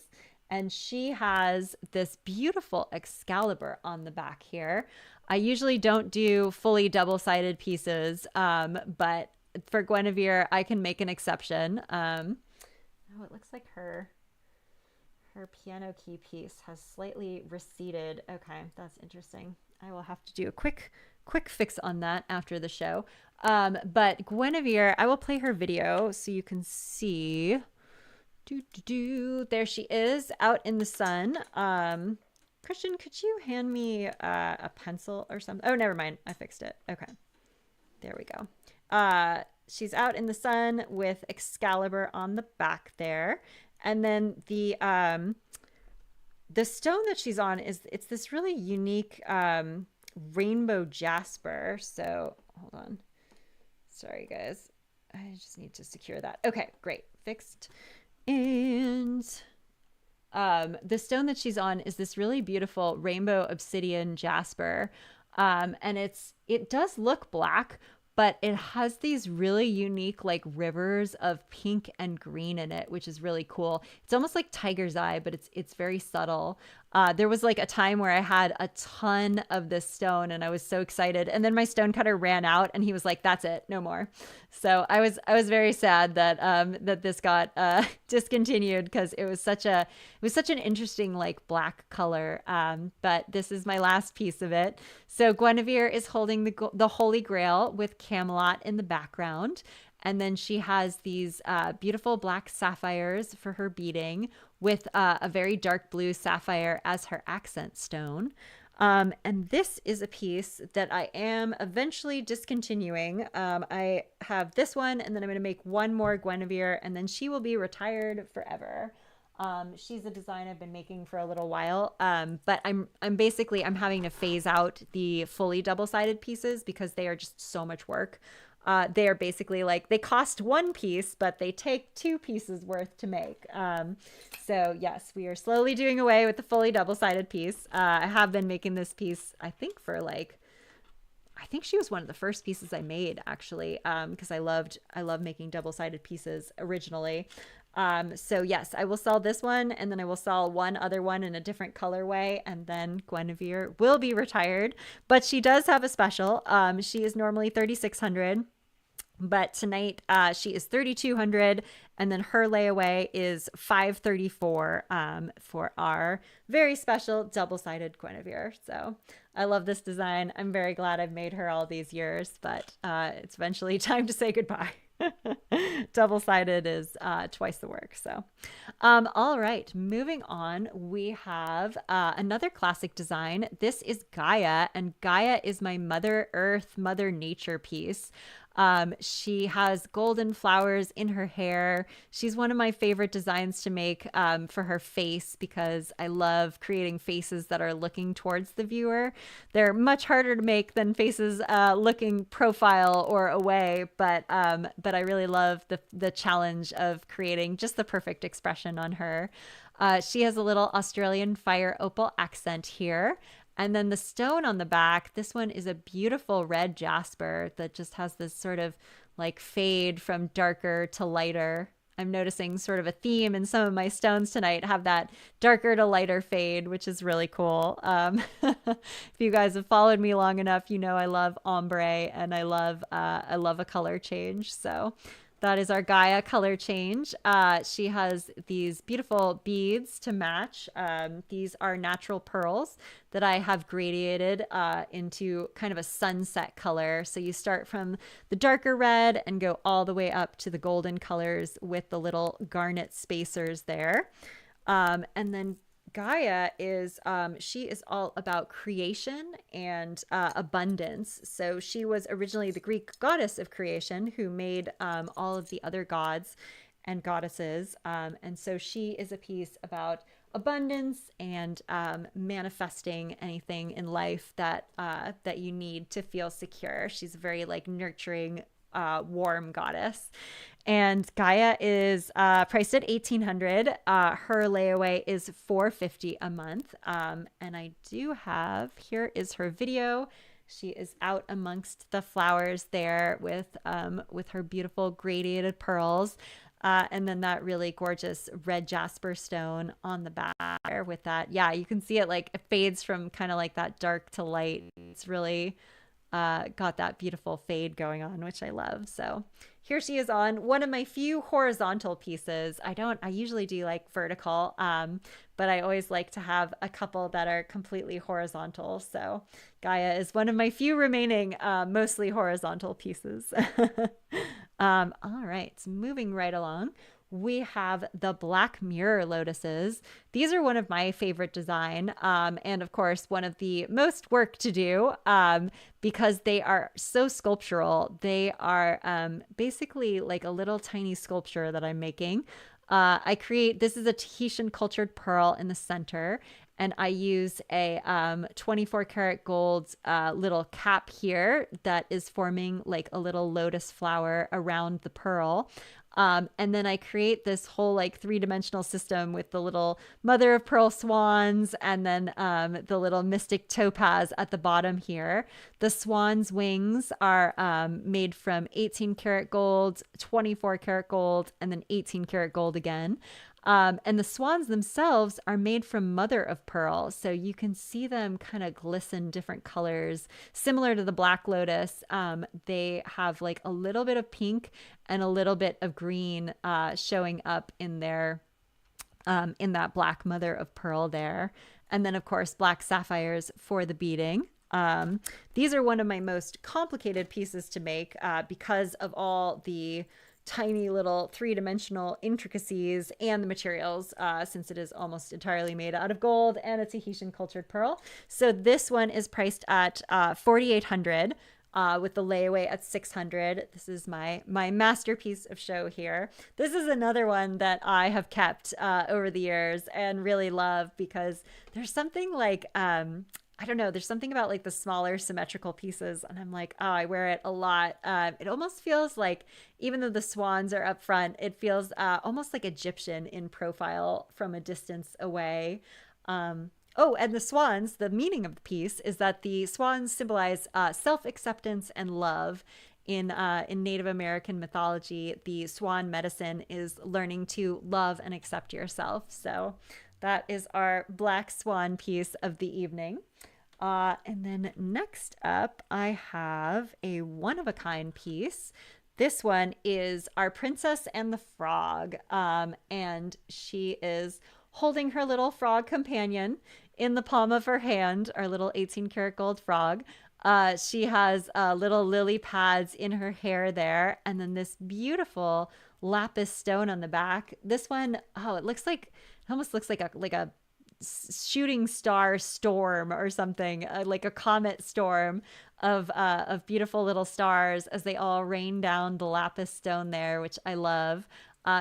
And she has this beautiful Excalibur on the back here. I usually don't do fully double-sided pieces, but for Guinevere, I can make an exception. Oh, it looks like her piano key piece has slightly receded. Okay, that's interesting. I will have to do a quick fix on that after the show. But Guinevere, I will play her video so you can see. There she is out in the sun. Christian, could you hand me a pencil or something? Oh, never mind. I fixed it. Okay. There we go. She's out in the sun with Excalibur on the back there. And then the stone that she's on it's this really unique rainbow jasper. So hold on. Sorry, guys. I just need to secure that. Okay, great. Fixed. And the stone that she's on is this really beautiful rainbow obsidian jasper. And it does look black, but it has these really unique like rivers of pink and green in it, which is really cool. It's almost like tiger's eye, but it's very subtle. There was like a time where I had a ton of this stone and I was so excited. And then my stone cutter ran out and he was like, that's it, no more. So I was very sad that that this got discontinued because it was such an interesting like black color. But this is my last piece of it. So Guinevere is holding the Holy Grail with Camelot in the background. And then she has these beautiful black sapphires for her beading with a very dark blue sapphire as her accent stone. And this is a piece that I am eventually discontinuing. I have this one, and then I'm going to make one more Guinevere, and then she will be retired forever. She's a design I've been making for a little while, but I'm basically I'm having to phase out the fully double-sided pieces because they are just so much work. They are basically like they cost one piece, but they take two pieces worth to make. So yes, we are slowly doing away with the fully double-sided piece. I have been making this piece, I think, for like I think she was one of the first pieces I made actually, because I loved making double-sided pieces originally. So yes, I will sell this one, and then I will sell one other one in a different colorway, and then Guinevere will be retired. But she does have a special. She is normally 3,600. But tonight she is 3,200, and then her layaway is 534 for our very special double-sided Guinevere. So I love this design. I'm very glad I've made her all these years, but it's eventually time to say goodbye. Double-sided is twice the work. So all right, moving on, we have another classic design. This is Gaia, and Gaia is my Mother Earth, Mother Nature piece. She has golden flowers in her hair. She's one of my favorite designs to make for her face because I love creating faces that are looking towards the viewer. They're much harder to make than faces looking profile or away, but I really love the challenge of creating just the perfect expression on her. She has a little Australian fire opal accent here. And then the stone on the back, this one is a beautiful red jasper that just has this sort of like fade from darker to lighter. I'm noticing sort of a theme in some of my stones tonight have that darker to lighter fade, which is really cool. If you guys have followed me long enough, you know I love ombre and I love a color change. So that is our Gaia color change. She has these beautiful beads to match. These are natural pearls that I have gradiated into kind of a sunset color. So you start from the darker red and go all the way up to the golden colors with the little garnet spacers there. And then Gaia is she is all about creation and abundance. So she was originally the Greek goddess of creation who made all of the other gods and goddesses. And so she is a piece about abundance and manifesting anything in life that that you need to feel secure. She's a very like nurturing warm goddess. And Gaia is priced at 1,800. Her layaway is 450 a month. And I do have, here is her video. She is out amongst the flowers there with her beautiful gradiated pearls. And then that really gorgeous red jasper stone on the back with that. Yeah, you can see it like it fades from kind of like that dark to light. It's really got that beautiful fade going on, which I love. So here she is on one of my few horizontal pieces. I usually do like vertical, but I always like to have a couple that are completely horizontal. So Gaia is one of my few remaining, mostly horizontal pieces. All right, so moving right along. We have the Black Mirror lotuses. These are one of my favorite design, and of course, one of the most work to do because they are so sculptural. They are basically like a little tiny sculpture that I'm making. This is a Tahitian cultured pearl in the center, and I use a 24 karat gold little cap here that is forming like a little lotus flower around the pearl. And then I create this whole like three-dimensional system with the little mother of pearl swans and then the little mystic topaz at the bottom here. The swan's wings are made from 18 karat gold, 24 karat gold, and then 18 karat gold again. And the swans themselves are made from mother of pearl. So you can see them kind of glisten different colors, similar to the black lotus. They have like a little bit of pink and a little bit of green showing up in their in that black mother of pearl there. And then of course, black sapphires for the beading. These are one of my most complicated pieces to make because of all the tiny little three-dimensional intricacies and the materials, since it is almost entirely made out of gold and a Tahitian cultured pearl. So this one is priced at 4,800. With the layaway at 600. This is my masterpiece of show here. This is another one that I have kept over the years and really love, because there's something like I don't know, there's something about like the smaller symmetrical pieces, and I'm like, oh, I wear it a lot. It almost feels like, even though the swans are up front, it feels almost like Egyptian in profile from a distance away. Oh, and the swans, the meaning of the piece is that the swans symbolize self-acceptance and love. In Native American mythology, the swan medicine is learning to love and accept yourself. So that is our black swan piece of the evening. And then next up, I have a one-of-a-kind piece. This one is our Princess and the Frog, and she is holding her little frog companion in the palm of her hand, our little 18 karat gold frog. She has little lily pads in her hair there, and then this beautiful lapis stone on the back. This one, oh, it almost looks like a shooting star storm or something, like a comet storm of beautiful little stars as they all rain down the lapis stone there, which I love.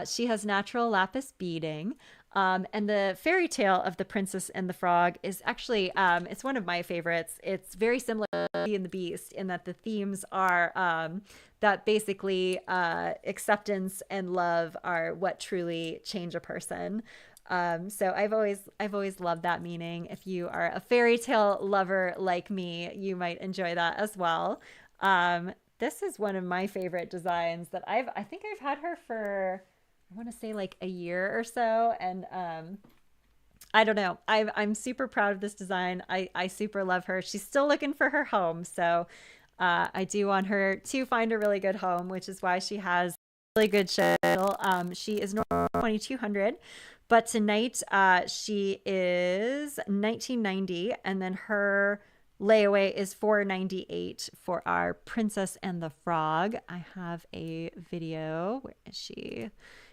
She has natural lapis beading. And the fairy tale of the Princess and the Frog is actually, it's one of my favorites. It's very similar to Beauty and the Beast in that the themes are that basically acceptance and love are what truly change a person. So I've always loved that meaning. If you are a fairy tale lover like me, you might enjoy that as well. This is one of my favorite designs that I think I've had her for, I want to say like a year or so. And I don't know. I'm super proud of this design. I super love her. She's still looking for her home. So I do want her to find a really good home, which is why she has really good shuttle. She is normally 2,200, but tonight she is 1990, and then her layaway is 498 for our Princess and the Frog. I have a video. Where is she?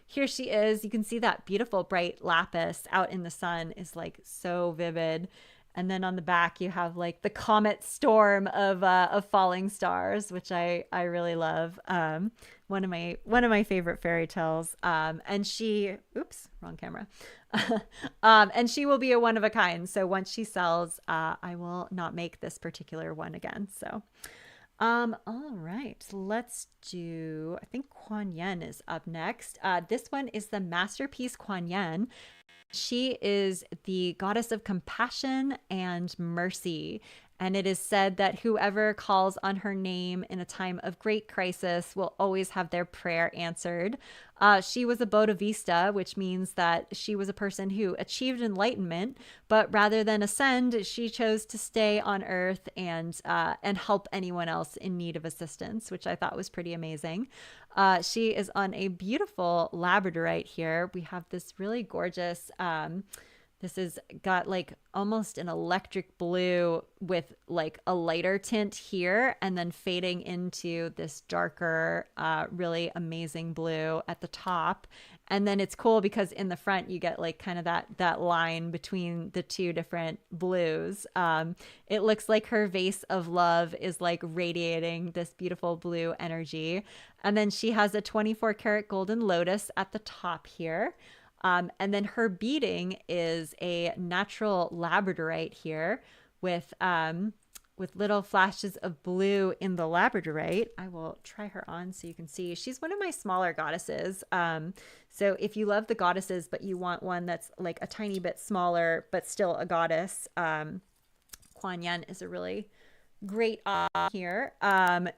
Here she is. You can see that beautiful bright lapis out in the sun is like so vivid. And then on the back you have like the comet storm of falling stars, which I really love. One of my favorite fairy tales. And she, oops, wrong camera. And she will be a one of a kind. So once she sells, I will not make this particular one again. So all right, let's do, I think Kuan Yin is up next. This one is the Masterpiece Kuan Yin. She is the goddess of compassion and mercy. And it is said that whoever calls on her name in a time of great crisis will always have their prayer answered. She was a Bodhisattva, which means that she was a person who achieved enlightenment, but rather than ascend, she chose to stay on earth and help anyone else in need of assistance, which I thought was pretty amazing. She is on a beautiful labradorite here. We have this really gorgeous this has got like almost an electric blue with like a lighter tint here, and then fading into this darker, really amazing blue at the top. And then it's cool because in the front you get like kind of that line between the two different blues. It looks like her vase of love is like radiating this beautiful blue energy. And then she has a 24 karat golden lotus at the top here. And then her beading is a natural labradorite here with little flashes of blue in the labradorite. I will try her on so you can see. She's one of my smaller goddesses. So if you love the goddesses, but you want one that's like a tiny bit smaller, but still a goddess, Kuan Yin is a really great here.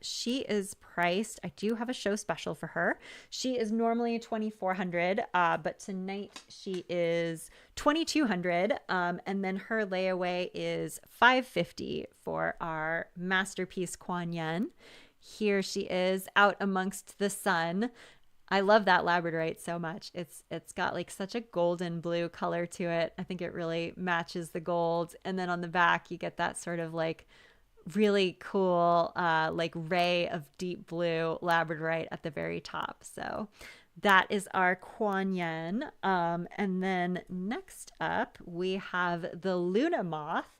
She is priced, I do have a show special for her. She is normally 2,400, but tonight she is 2,200. And then her layaway is 550 for our Masterpiece Kuan Yin. Here she is out amongst the sun. I love that labradorite so much. It's got like such a golden blue color to it. I think it really matches the gold. And then on the back you get that sort of like really cool like ray of deep blue labradorite at the very top. So that is our Kuan Yin. And then next up, we have the Luna Moth.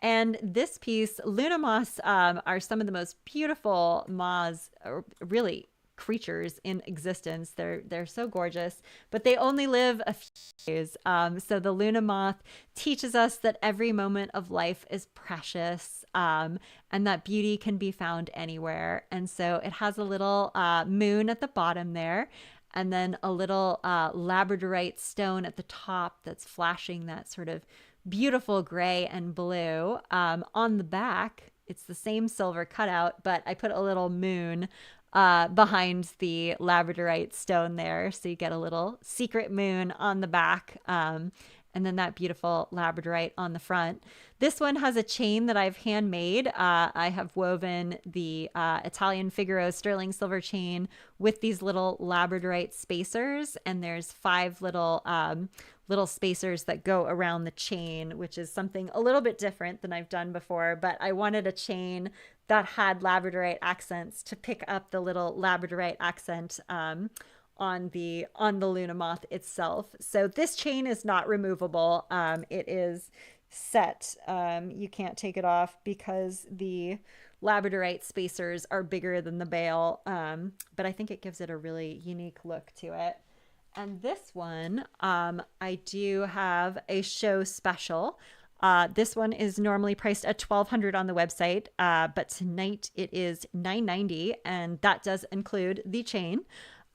And this piece, Luna moths are some of the most beautiful moths, or really creatures in existence. They're so gorgeous, but they only live a few days. So the Luna moth teaches us that every moment of life is precious, and that beauty can be found anywhere. And so it has a little moon at the bottom there, and then a little labradorite stone at the top that's flashing that sort of beautiful gray and blue. On the back, it's the same silver cutout, but I put a little moon behind the labradorite stone there. So you get a little secret moon on the back. And then that beautiful labradorite on the front. This one has a chain that I've handmade. I have woven the Italian Figaro sterling silver chain with these little labradorite spacers, and there's 5 little spacers that go around the chain, which is something a little bit different than I've done before. But I wanted a chain that had labradorite accents to pick up the little labradorite accent on the Luna moth itself. So this chain is not removable. It is set. You can't take it off because the labradorite spacers are bigger than the bail. But I think it gives it a really unique look to it. And this one, I do have a show special. This one is normally priced at $1,200 on the website, but tonight it is $990, and that does include the chain.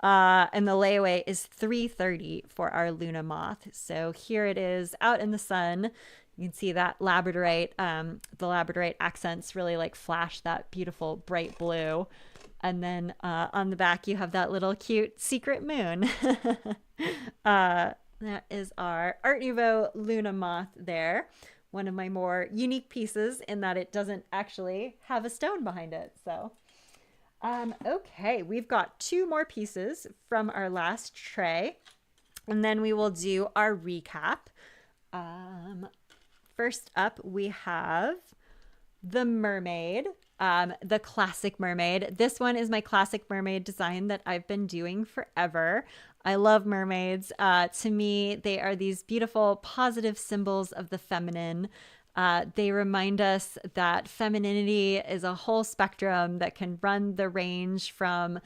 And the layaway is $330 for our Luna moth. So here it is out in the sun. You can see that labradorite, the labradorite accents really like flash that beautiful bright blue. And then on the back, you have that little cute secret moon. That is our Art Nouveau Luna moth there. One of my more unique pieces in that it doesn't actually have a stone behind it. So okay, we've got 2 more pieces from our last tray, and then we will do our recap. First up, we have the mermaid, the classic mermaid. This one is my classic mermaid design that I've been doing forever. I love mermaids. To me, they are these beautiful, positive symbols of the feminine. They remind us that femininity is a whole spectrum that can run the range from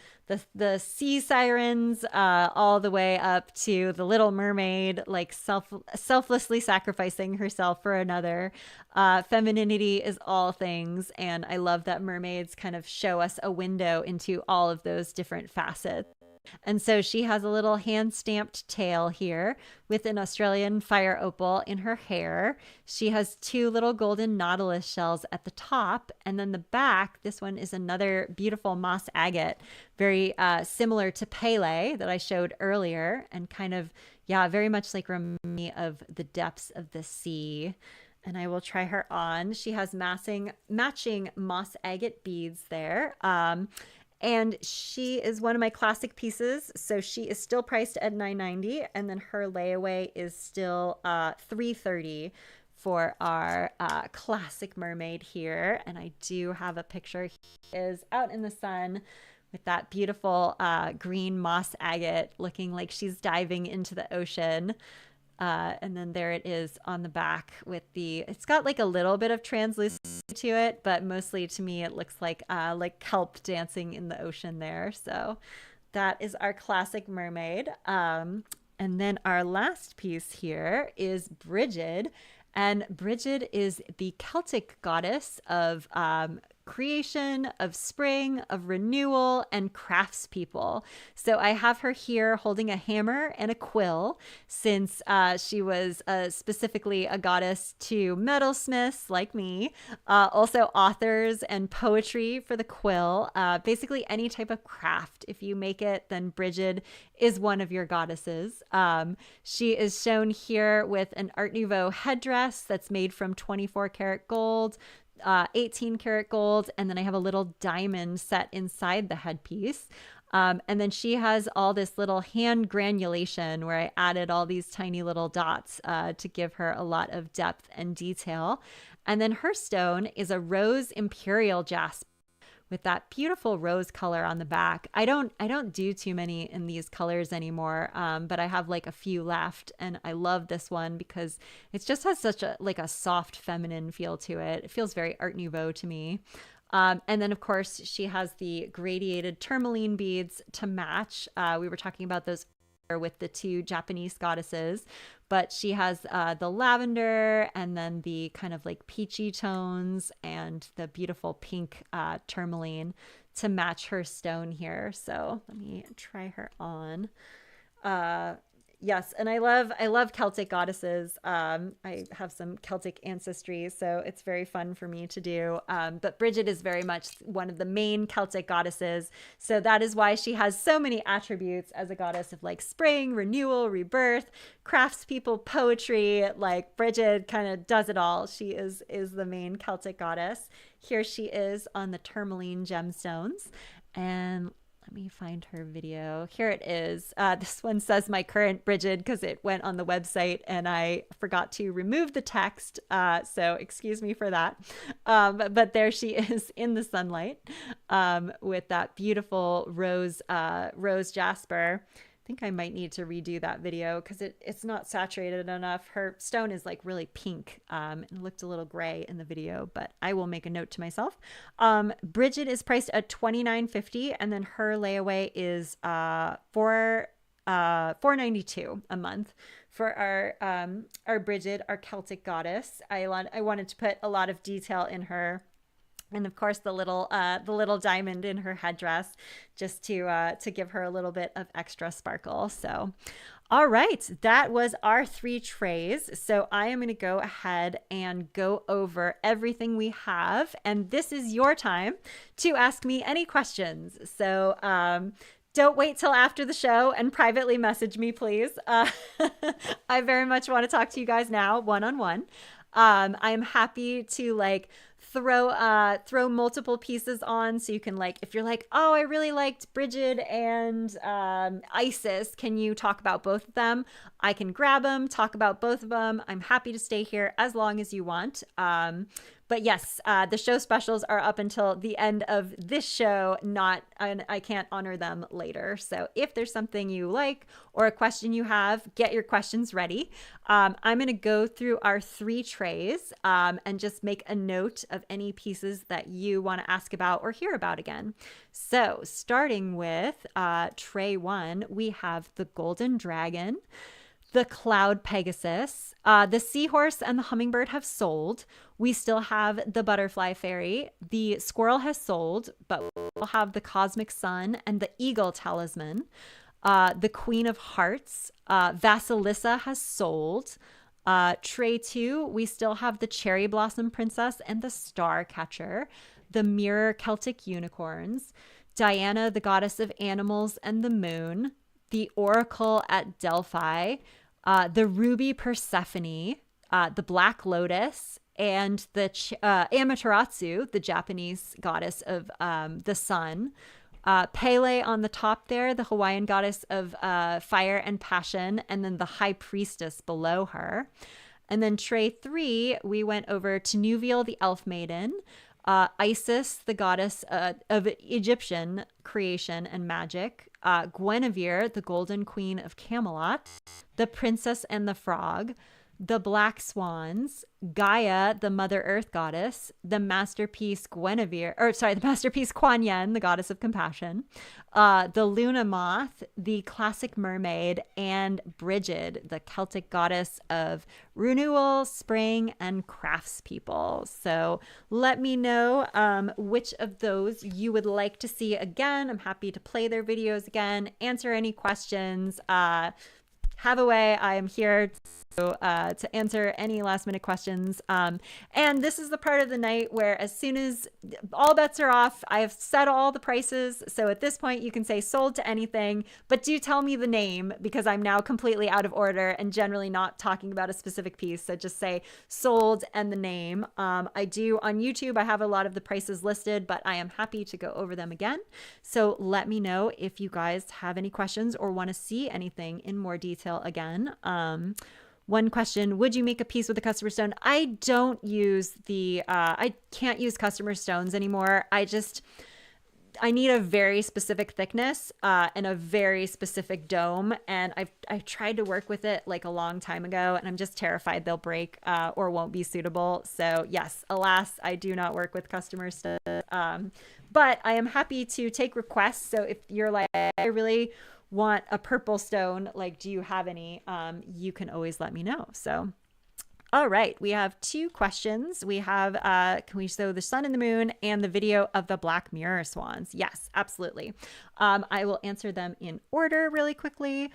the sea sirens all the way up to the Little Mermaid, like selflessly sacrificing herself for another. Femininity is all things, and I love that mermaids kind of show us a window into all of those different facets. And so she has a little hand-stamped tail here with an Australian fire opal in her hair. She has 2 little golden nautilus shells at the top. And then the back, this one is another beautiful moss agate, very similar to Pele that I showed earlier, and kind of, yeah, very much like remind me of the depths of the sea. And I will try her on. She has matching moss agate beads there. And she is one of my classic pieces. So she is still priced at $990, and then her layaway is still $330 for our classic mermaid here. And I do have a picture. She is out in the sun with that beautiful green moss agate, looking like she's diving into the ocean. And then there it is on the back with it's got like a little bit of translucency to it, but mostly to me it looks like kelp dancing in the ocean there. So that is our classic mermaid. And then our last piece here is Brigid. And Brigid is the Celtic goddess of creation, of spring, of renewal, and craftspeople. So I have her here holding a hammer and a quill, since she was specifically a goddess to metalsmiths like me, also authors and poetry for the quill, basically any type of craft. If you make it, then Brigid is one of your goddesses. She is shown here with an Art Nouveau headdress that's made from 24 karat gold, 18 karat gold, and then I have a little diamond set inside the headpiece. And then she has all this little hand granulation where I added all these tiny little dots to give her a lot of depth and detail. And then her stone is a rose imperial jasper with that beautiful rose color on the back. I don't do too many in these colors anymore, but I have like a few left, and I love this one because it just has such a like a soft feminine feel to it. It feels very Art Nouveau to me. And then, of course, she has the gradiated tourmaline beads to match. We were talking about those with the two Japanese goddesses, but she has the lavender and then the kind of like peachy tones and the beautiful pink tourmaline to match her stone here. So let me try her on. Yes, and I love Celtic goddesses. I have some Celtic ancestry, so it's very fun for me to do. But Bridget is very much one of the main Celtic goddesses, so that is why she has so many attributes as a goddess of like spring, renewal, rebirth, craftspeople, poetry. Like Bridget kind of does it all. She is the main Celtic goddess. Here she is on the tourmaline gemstones, and let me find her video. Here it is. This one says my current Bridget because it went on the website and I forgot to remove the text. So excuse me for that. But there she is in the sunlight with that beautiful rose jasper. I think I might need to redo that video because it's not saturated enough. Her stone is like really pink. It looked a little gray in the video, but I will make a note to myself. Bridget is priced at $29.50, and then her layaway is $4.92 a month for our Bridget, our Celtic goddess. I wanted to put a lot of detail in her. And of course, the little diamond in her headdress, just to give her a little bit of extra sparkle. So, all right, that was our 3 trays. So I am going to go ahead and go over everything we have, and this is your time to ask me any questions. So don't wait till after the show and privately message me, please. I very much want to talk to you guys now, one-on-one. I'm happy to like throw multiple pieces on, so you can like, if you're like, oh, I really liked Bridget and Isis, can you talk about both of them? I can grab them, talk about both of them. I'm happy to stay here as long as you want. But yes, the show specials are up until the end of this show. I can't honor them later. So if there's something you like or a question you have, get your questions ready. I'm going to go through our 3 trays and just make a note of any pieces that you want to ask about or hear about again. So starting with tray 1, we have the golden dragon, the cloud Pegasus, the seahorse and the hummingbird have sold. We still have the butterfly fairy. The squirrel has sold, but we'll have the cosmic sun and the eagle talisman. The queen of hearts, Vasilissa has sold. Tray 2, we still have the cherry blossom princess and the star catcher, the mirror Celtic unicorns, Diana, the goddess of animals and the moon, the oracle at Delphi, the ruby Persephone, the black lotus, and the Amaterasu, the Japanese goddess of the sun. Pele on the top there, the Hawaiian goddess of fire and passion, and then the high priestess below her. And then tray 3, we went over to Nuviel, the elf maiden, Isis, the goddess of Egyptian creation and magic, Guinevere, the golden queen of Camelot, the princess and the frog, the black swans, Gaia, the mother earth goddess, the masterpiece the masterpiece Kuan Yin, the goddess of compassion, the Luna moth, the classic mermaid, and Bridget, the Celtic goddess of renewal, spring, and craftspeople. So let me know which of those you would like to see again. I'm happy to play their videos again, answer any questions. Have a way. I am here to answer any last minute questions. And this is the part of the night where as soon as all bets are off, I have set all the prices. So at this point you can say sold to anything, but do tell me the name because I'm now completely out of order and generally not talking about a specific piece. So just say sold and the name. I do on YouTube, I have a lot of the prices listed, but I am happy to go over them again. So let me know if you guys have any questions or want to see anything in more detail again. One question, would you make a piece with a customer stone? I don't use I can't use customer stones anymore. I need a very specific thickness and a very specific dome. And I've tried to work with it like a long time ago, and I'm just terrified they'll break or won't be suitable. So yes, alas, I do not work with customer stuff. But I am happy to take requests. So if you're like, I really want a purple stone, like, do you have any? You can always let me know. So all right, we have 2 questions. We have, can we show the sun and the moon and the video of the black mirror swans? Yes, absolutely. I will answer them in order really quickly.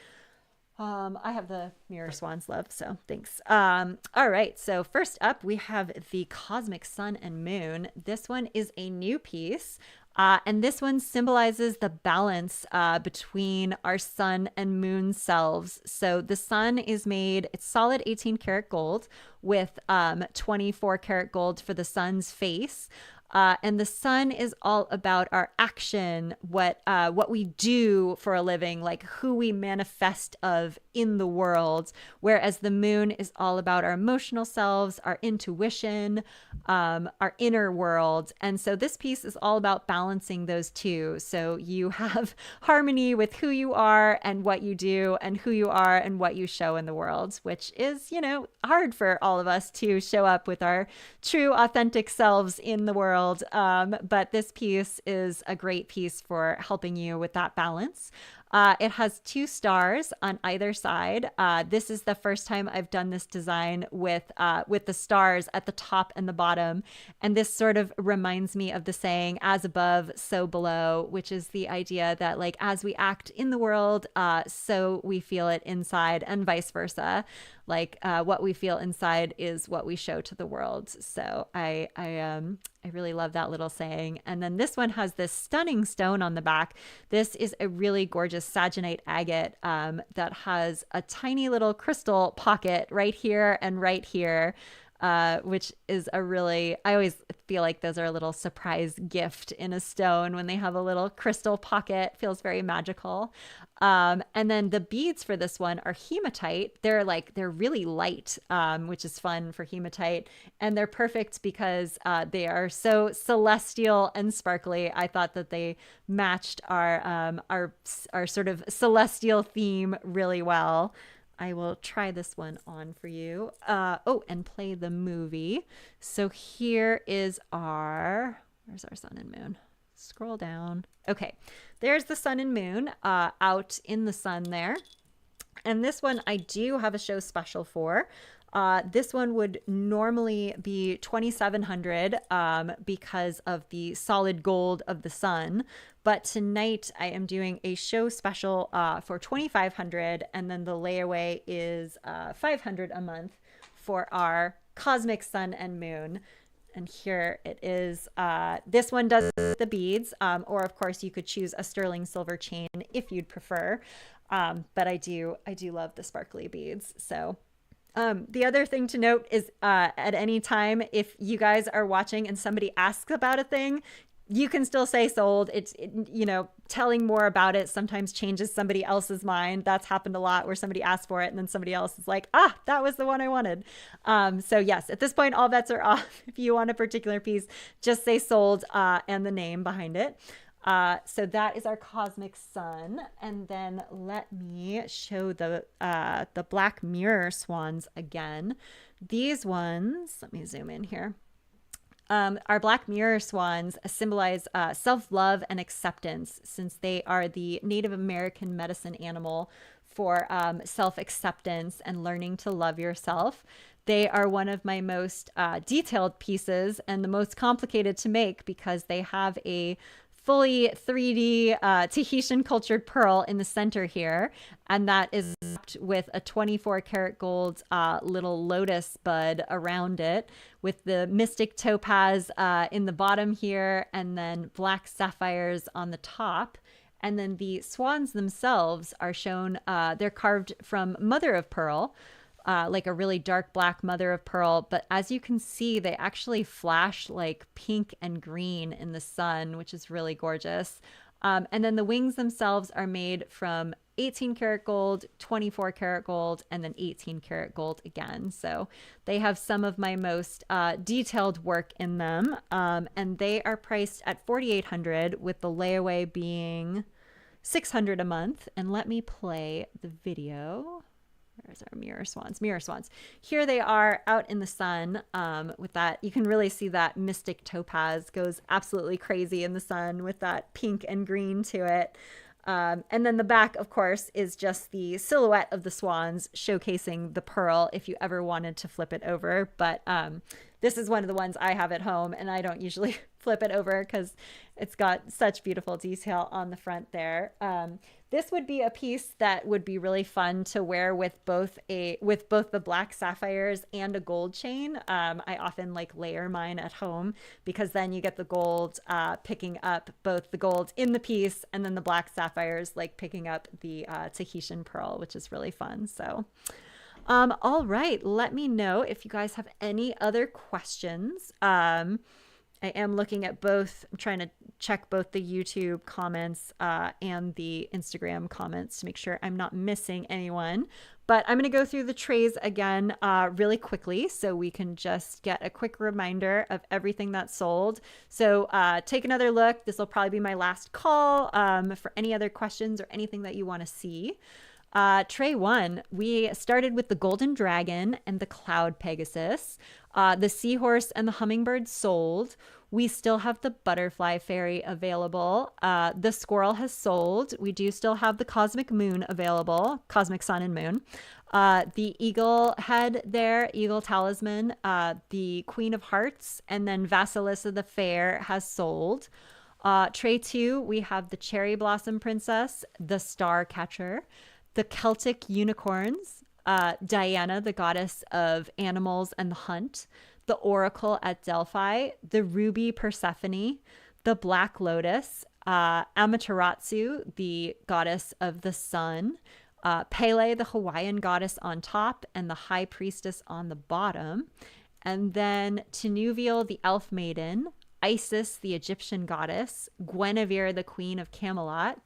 I have the mirror swans love, so thanks. All right, so first up, we have the cosmic sun and moon. This one is a new piece. And this one symbolizes the balance between our sun and moon selves. So the sun is made, it's solid 18 karat gold with 24 karat gold for the sun's face. And the sun is all about our action, what we do for a living, like who we manifest of in the world. Whereas the moon is all about our emotional selves, our intuition, our inner world. And so this piece is all about balancing those two. So you have harmony with who you are and what you do, and who you are and what you show in the world, which is, hard for all of us to show up with our true, authentic selves in the world. But this piece is a great piece for helping you with that balance. It has 2 stars on either side. This is the first time I've done this design with the stars at the top and the bottom. And this sort of reminds me of the saying, as above, so below, which is the idea that like, as we act in the world, so we feel it inside, and vice versa. Like what we feel inside is what we show to the world. So I really love that little saying. And then this one has this stunning stone on the back. This is a really gorgeous saginate agate that has a tiny little crystal pocket right here and right here, which is I always feel like those are a little surprise gift in a stone when they have a little crystal pocket. Feels very magical. And then the beads for this one are hematite. They're really light, which is fun for hematite. And they're perfect because they are so celestial and sparkly. I thought that they matched our sort of celestial theme really well. I will try this one on for you. And play the movie. So here is where's our sun and moon? Scroll down. Okay, there's the sun and moon out in the sun there. And this one I do have a show special for. This one would normally be $2,700 because of the solid gold of the sun. But tonight I am doing a show special for $2,500, and then the layaway is $500 a month for our cosmic sun and moon. And here it is. This one does the beads, or of course you could choose a sterling silver chain if you'd prefer. But I do love the sparkly beads. So the other thing to note is at any time, if you guys are watching and somebody asks about a thing, you can still say sold. Telling more about it sometimes changes somebody else's mind. That's happened a lot where somebody asked for it and then somebody else is like, that was the one I wanted. So yes, at this point, all bets are off. If you want a particular piece, just say sold and the name behind it. So that is our cosmic sun. And then let me show the black mirror swans again. These ones, let me zoom in here. Our black mirror swans symbolize self-love and acceptance, since they are the Native American medicine animal for self-acceptance and learning to love yourself. They are one of my most detailed pieces and the most complicated to make because they have a fully 3D Tahitian cultured pearl in the center here. And that is with a 24 karat gold little lotus bud around it, with the mystic topaz in the bottom here, and then black sapphires on the top. And then the swans themselves are shown, they're carved from mother of pearl, like a really dark black mother of pearl. But as you can see, they actually flash like pink and green in the sun, which is really gorgeous. And then the wings themselves are made from 18 karat gold, 24 karat gold, and then 18 karat gold again. So they have some of my most detailed work in them. And they are priced at $4,800 with the layaway being $600 a month. And let me play the video. Where's our mirror swans? Mirror swans. Here they are out in the sun with that. You can really see that mystic topaz goes absolutely crazy in the sun with that pink and green to it. And then the back, of course, is just the silhouette of the swans showcasing the pearl if you ever wanted to flip it over. But this is one of the ones I have at home, and I don't usually flip it over because it's got such beautiful detail on the front there. This would be a piece that would be really fun to wear with both the black sapphires and a gold chain. I often like layer mine at home because then you get the gold picking up both the gold in the piece and then the black sapphires like picking up the Tahitian pearl, which is really fun. So all right, let me know if you guys have any other questions. I am looking at both. I'm trying to check both the YouTube comments and the Instagram comments to make sure I'm not missing anyone. But I'm going to go through the trays again really quickly so we can just get a quick reminder of everything that's sold. So take another look. This will probably be my last call for any other questions or anything that you want to see. Tray 1, we started with the Golden Dragon and the Cloud Pegasus. The Seahorse and the Hummingbird sold. We still have the Butterfly Fairy available. The Squirrel has sold. We do still have the Cosmic Moon available, Cosmic Sun and Moon. The Eagle Head there, Eagle Talisman, the Queen of Hearts, and then Vasilissa the Fair has sold. Tray 2, we have the Cherry Blossom Princess, the Star Catcher, the Celtic Unicorns, Diana, the goddess of animals and the hunt, the Oracle at Delphi, the Ruby Persephone, the Black Lotus, Amaterasu, the goddess of the sun, Pele, the Hawaiian goddess on top, and the High Priestess on the bottom, and then Tinuviel, the elf maiden, Isis, the Egyptian goddess, Guinevere, the queen of Camelot,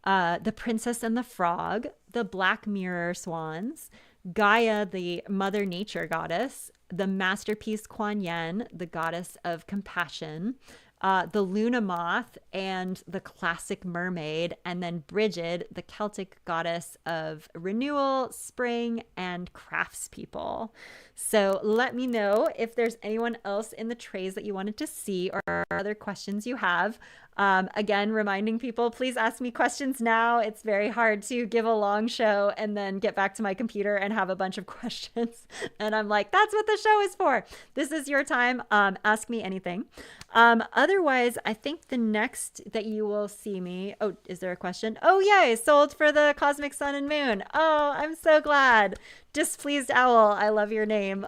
the Princess and the Frog, the Black Mirror Swans, Gaia, the Mother Nature goddess, the Masterpiece Kuan Yin, the goddess of compassion, the Luna Moth, and the Classic Mermaid, and then Brigid, the Celtic goddess of renewal, spring, and craftspeople. So let me know if there's anyone else in the trays that you wanted to see or other questions you have. Again, reminding people, please ask me questions now. It's very hard to give a long show and then get back to my computer and have a bunch of questions. And I'm like, that's what the show is for. This is your time. Ask me anything. Otherwise, I think the next that you will see me. Oh, is there a question? Oh, yay. Sold for the Cosmic Sun and Moon. Oh, I'm so glad. Displeased Owl, I love your name.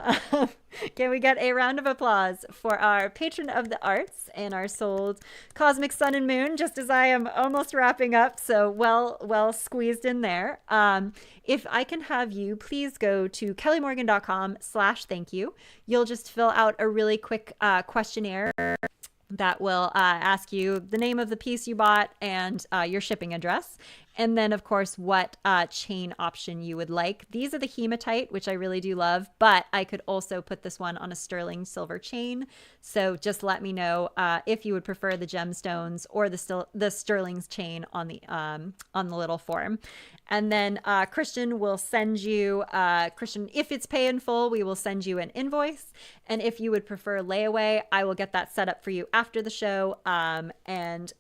Can we get a round of applause for our patron of the arts and our sold Cosmic Sun and Moon, just as I am almost wrapping up, so well squeezed in there. If I can have you, please go to kellymorgan.com/thank you. You'll just fill out a really quick questionnaire that will ask you the name of the piece you bought and your shipping address. And then, of course, what chain option you would like. These are the hematite, which I really do love, but I could also put this one on a sterling silver chain. So just let me know if you would prefer the gemstones or the sterling's chain on the little form. And then Christian will send you, if it's pay in full, we will send you an invoice. And if you would prefer layaway, I will get that set up for you after the show. And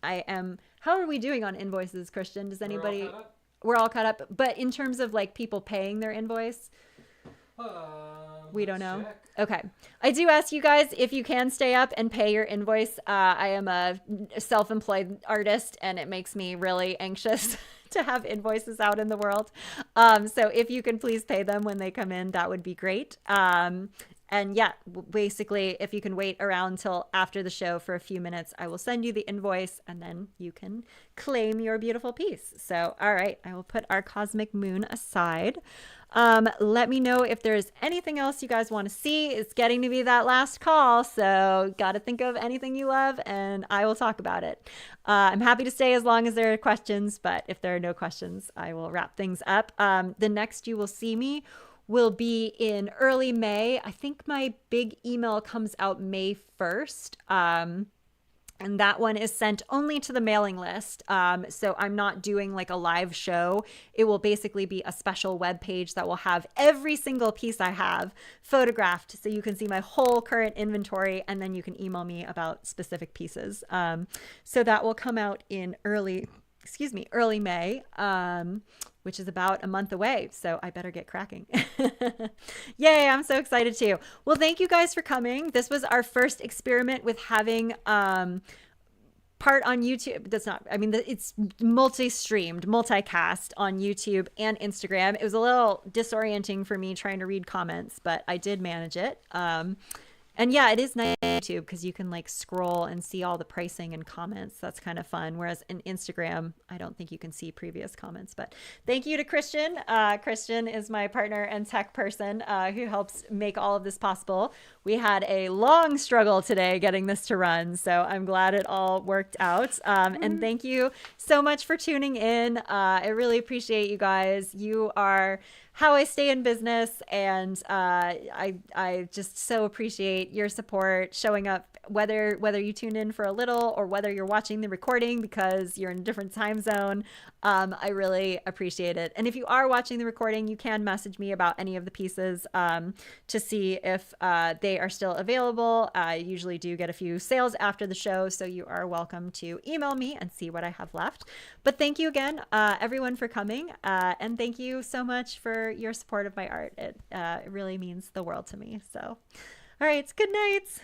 how are we doing on invoices, Christian? Does anybody? We're all caught up. But in terms of like people paying their invoice, we don't know. Check. Okay. I do ask you guys if you can stay up and pay your invoice. I am a self-employed artist and it makes me really anxious to have invoices out in the world. So if you can please pay them when they come in, that would be great. And yeah, basically, if you can wait around till after the show for a few minutes, I will send you the invoice and then you can claim your beautiful piece. So, all right, I will put our cosmic moon aside. Let me know if there's anything else you guys want to see. It's getting to be that last call, so got to think of anything you love and I will talk about it. I'm happy to stay as long as there are questions, but if there are no questions, I will wrap things up. The next you will see me will be in early May. I think my big email comes out May 1st. And that one is sent only to the mailing list. So I'm not doing like a live show. It will basically be a special web page that will have every single piece I have photographed. So you can see my whole current inventory and then you can email me about specific pieces. So that will come out in early May, which is about a month away. So I better get cracking. Yay, I'm so excited too. Well, thank you guys for coming. This was our first experiment with having part on YouTube. That's not, I mean, it's multi-streamed, multicast on YouTube and Instagram. It was a little disorienting for me trying to read comments, but I did manage it. And yeah, it is nice on YouTube because you can like scroll and see all the pricing and comments. That's kind of fun. Whereas in Instagram, I don't think you can see previous comments. But thank you to Christian. Christian is my partner and tech person who helps make all of this possible. We had a long struggle today getting this to run. So I'm glad it all worked out. And thank you so much for tuning in. I really appreciate you guys. You are how I stay in business, and I just so appreciate your support, showing up, whether you tune in for a little or whether you're watching the recording because you're in a different time zone. I really appreciate it. And if you are watching the recording, you can message me about any of the pieces to see if they are still available. I usually do get a few sales after the show, so you are welcome to email me and see what I have left. But thank you again, everyone, for coming, and thank you so much for your support of my art. It really means the world to me. So, all right, good night.